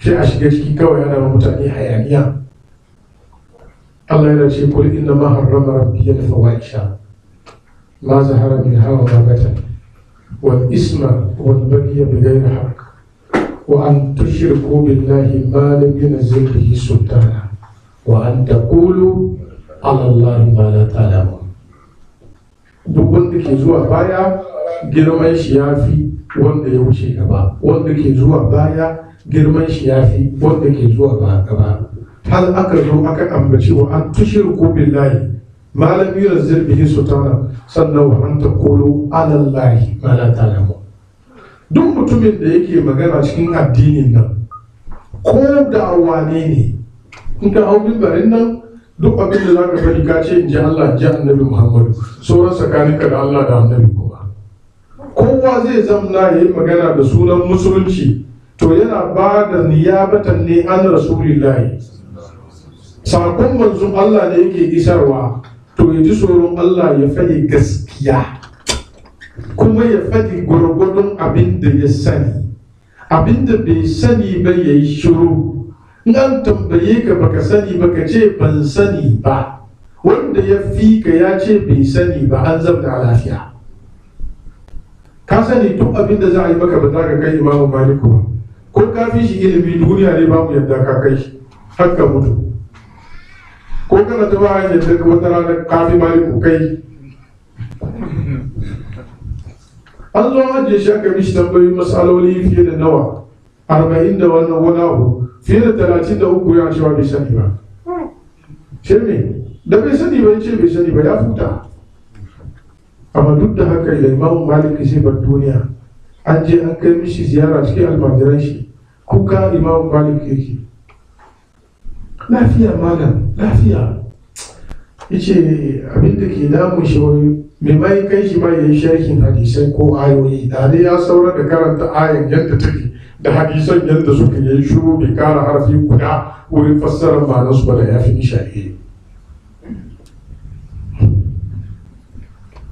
Speaker 1: sai a shiga ciki kawai ana ma mutane hayaniya. Allah yana ce kul inna ma harrama rabbi al-fawahisha ma zahara minha wa ma batan wal isma wal baghy bighayri haqq wa an tushriku billahi ma lam yunzil bihi sultana wa an taqulu Allah ma la ta'lamu. Duk wanda ke zuwa baya girman shi ya fi wanda ya wuce gaba, wanda ke zuwa baya girman shi ya fi wanda ke zuwa gaba. Har aka zo aka ambaci wa an tushriku billahi ma lam yunzil bihi sultana, sannan wa an taqulu ala Allahi ma la ta'lamu. Duk mutumin da yake magana cikin addinin nan ko da wane ne, in ka hau mimbarin nan duk abin da za ka faɗi ka ce in ji Allah ji annabi Muhammadu, sauran tsakaninka da Allah da annabi kuma. Kowa zai zamna ya yi magana da sunan musulunci, to yana ba da niyabatan ne an rasulillahi. Sakon manzon Allah ne yake isarwa, to ya ji tsoron Allah ya faɗi gaskiya, kuma ya faɗi gwargwadon abin da ya sani. Abin da bai sani ba ya yi shiru. In an tambaye ka baka sani ba ka ce ban sani ba, wanda ya fi ka ya ce bai sani ba, an zamna lafiya. Ka sani duk abin da za a yi maka ba za ka kai Imamu Maliku ba, ko ka fi shi ilimi duniya ne babu yadda ka kai shi har ka mutu, ko kana ta ba yadda ka wata rana ka fi Maliku kai. An zo ajiye shi aka mishi tambayi matsaloli fiye da nawa 40 da wannan wani abu, fiye da 33 ya cewa bai sani ba. Ce me da bai sani ba ce bai sani ba ya futa. Amma duk da haka da Imam Malik zai bar duniya, an je an kai mishi ziyara cikin almajiran shi, kuka Imam Malik yake. Lafiya malam, lafiya. Yace abin da ke damun shi wani mai mai kai shi ma yayi sharhin hadisai ko ayoyi, da dai ya saura da karanta ayan yadda take da hadisan yadda suka yi shuru bai kara harfi guda wurin fassarar ma'anarsu ba da ya fi nishaɗi.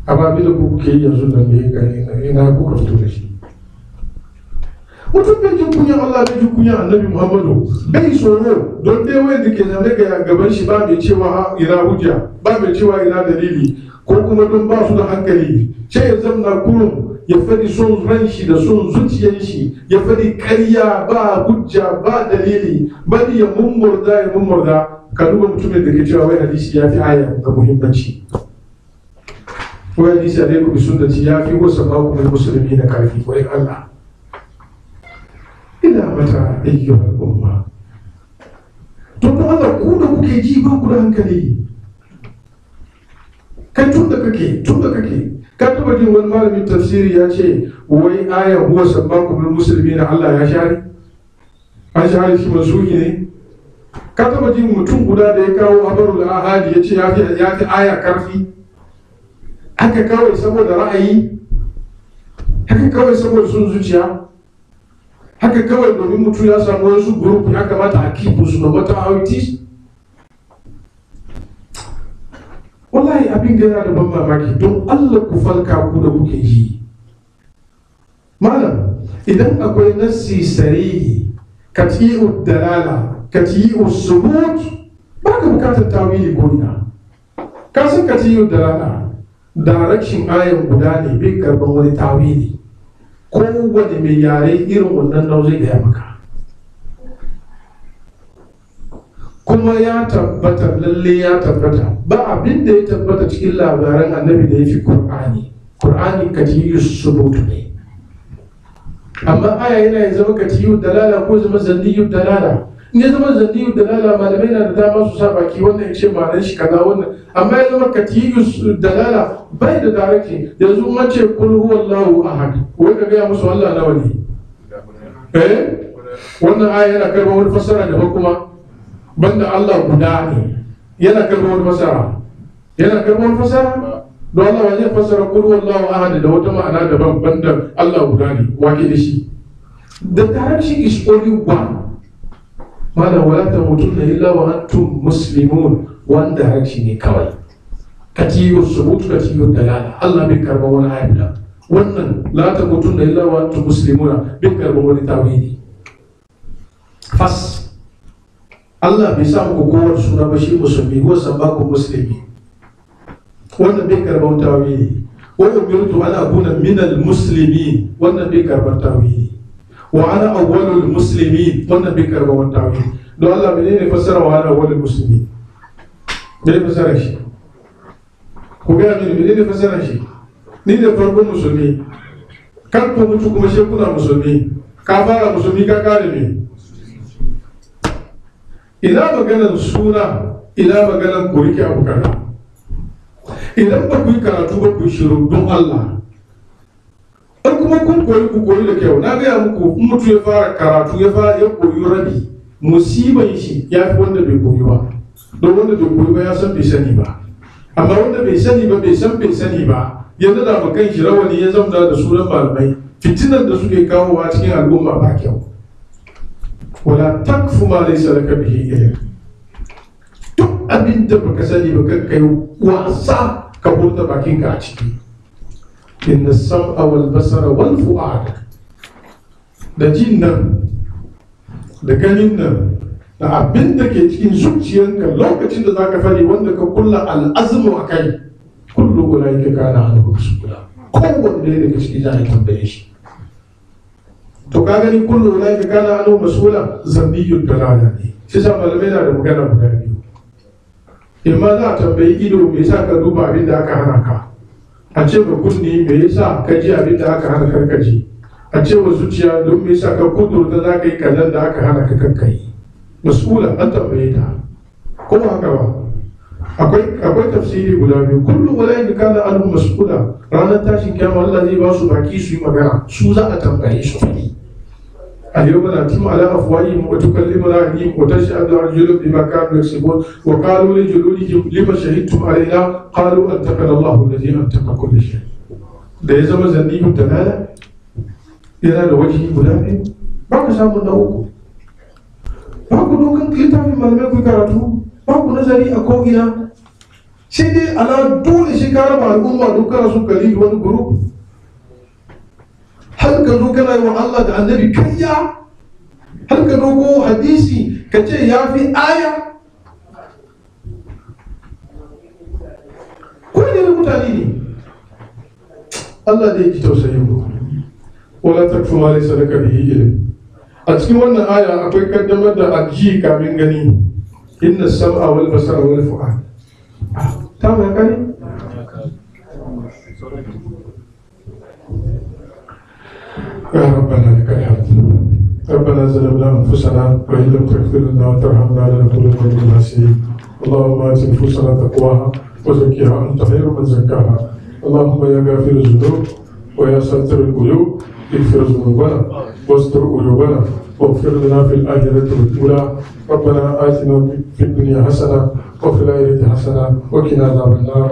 Speaker 1: amma bi da kuke yi yanzu da me ga ina kuka fito da shi. Mutum bai jin kunyan Allah bai jin kunyan Annabi Muhammadu bai tsoro don dai wanda ke zaune ga gaban shi ba mai cewa ina hujja ba mai cewa ina dalili ko kuma don ba su da hankali sai ya zamna kurum ya faɗi son ran shi da son zuciyar shi ya faɗi ƙarya ba hujja ba dalili bari ya mummurda ka duba mutumin da ke cewa wai hadisi ya fi aya ga muhimmanci wai hadisi alaikum bi sunnati ya fi wasu makumul musulmi na karfi wai Allah ina mata ayyuhal umma to ko Allah ku da kuke ji ba ku da hankali kai tun da kake ka taba jin wani malamin tafsiri ya ce wai aya huwa sabbakumul muslimina Allah ya share an share shi mansuhi ne ka taba jin mutum guda da ya kawo habarul ahadi ya ce ya fi aya karfi haka kawai saboda ra'ayi haka kawai saboda sun zuciya haka kawai domin mutum ya samu wasu group ya kamata a kipu su no matter how it is. Wallahi abin gana da ban mamaki don Allah ku falka ku da kuke yi. Malam idan akwai nassi sarihi kati'ud dalala kati'ud subut ba ka bukatar tawili ko ina. Ka san kati'ud dalala direction ayan guda ne bai karban wani tawili. Kowane mai yare irin wannan nau zai gaya maka kuma ya tabbata lalle ya tabbata ba abin da ya tabbata cikin labaran annabi da ya fi Qur'ani katiyu subutu ne amma aya yana ya zama katiyu dalala ko zama zanniyu dalala in ya zama zanniyu dalala malamai na da dama su sa baki wannan ya ce ma'anar shi kaza wannan amma ya zama katiyu dalala bai da direction yanzu an ce kul huwallahu ahad wai ka gaya musu Allah nawa ne wannan aya yana karɓar wani fassara daban kuma banda Allah guda ne yana karɓar wani fassara don Allah wa zai fassara kul huwallahu ahad da wata ma'ana daban banda Allah guda ne wake da shi the direction is only one malam wala tamutunna illa wa antum muslimun one direction ne kawai katiyu subut katiyu dalala Allah bai karba wani ayat wannan la tamutunna illa wa antum muslimuna bai karba wani tawili fas Allah bai sa muku kowar suna ba shi musulmi ko sabbaku muslimi wannan bai karba wani tawili wa umirtu an akuna minal muslimin wannan bai karba tawili wa ana awwalul muslimin wannan bai karba wani tawili don Allah menene fassara wa ana awwalul muslimin bai fassara shi ku gaya mini menene fassara shi ni da farkon musulmi kan ko mutu kuma shi kuna musulmi ka fara musulmi ka kare ne ina maganar suna ina maganar ku rike abu kaza idan ba ku yi karatu ba ku shiru don Allah in kuma kun koyi da kyau na gaya muku in mutu ya fara karatu ya koyi rabi musiban shi ya fi wanda bai koyi ba don wanda bai koyi ba ya san bai sani ba amma wanda bai sani ba bai sani ba ya nada ma kan shi rawani ya zamna da sunan malamai fitinan da suke kawowa cikin al'umma ba kyau wala takfu ma laysa laka bihi ilm duk abin da baka sani ba kai wasa ka burta bakinka a ciki inna sam'a wal basara wal fu'ad da jin nan da ganin nan da abin da ke cikin zuciyarka lokacin da zaka fari wanda ka kulla al'azmu a kai kullu ulaika kana anhu mas'ula kowanne daga cikin za a tambaye shi to ka gani kullu ulaika kana anhu mas'ula zambiyud dalala ne shi sa malamai na da magana guda biyu imma za a tambayi ido me yasa ka duba abin da aka hana ka a ce ba kunni me yasa ka ji abin da aka hana karkaji a ce wa zuciya don me yasa ka kudurta za ka yi kallon da aka hana ka kakkai mas'ula an tambaye ta ko ba haka ba akwai tafsiri guda biyu kullu walayin da kana anhu mas'ula ranar tashin kiyama Allah zai ba su baki su yi magana su za a tambaye su fadi اليوم نأتي على أفواههم وتكلمنا أيديهم وتشهد أرجلهم بما كانوا يكسبون وقالوا لجلودهم لما شهدتم علينا قالوا أنطقنا الله الذي أنطق كل شيء. da ya zama zanniyu dalala yana da wajihi guda biyu ba ku samun na uku ba ku dokan littafin malamai ku karatu ba ku nazari a ko'ina sai dai ala dole shi ka raba al'umma duk kana so ka lead wani group har ka zo kana yi wa Allah da annabi kayya har ka dogo hadisi ka ce ya fi aya ko ne mutane ne Allah da ya ji tausayin mu wala takfu ma laysa laka bihi ilm a cikin wannan aya akwai kaddamar da aji kamin gani inna sam'a wal basara wal fu'ad ta mai kare يا ربنا لك الحمد ربنا ظلمنا انفسنا وان لم تغفر لنا وترحمنا لنكونن من الخاسرين اللهم ات نفوسنا تقواها وزكها انت خير من زكاها اللهم يا غافر الذنوب ويا ساتر القلوب اغفر ذنوبنا واستر عيوبنا واغفر لنا في الاخره والاولى ربنا اتنا في الدنيا حسنه وفي الاخره حسنه وقنا عذاب النار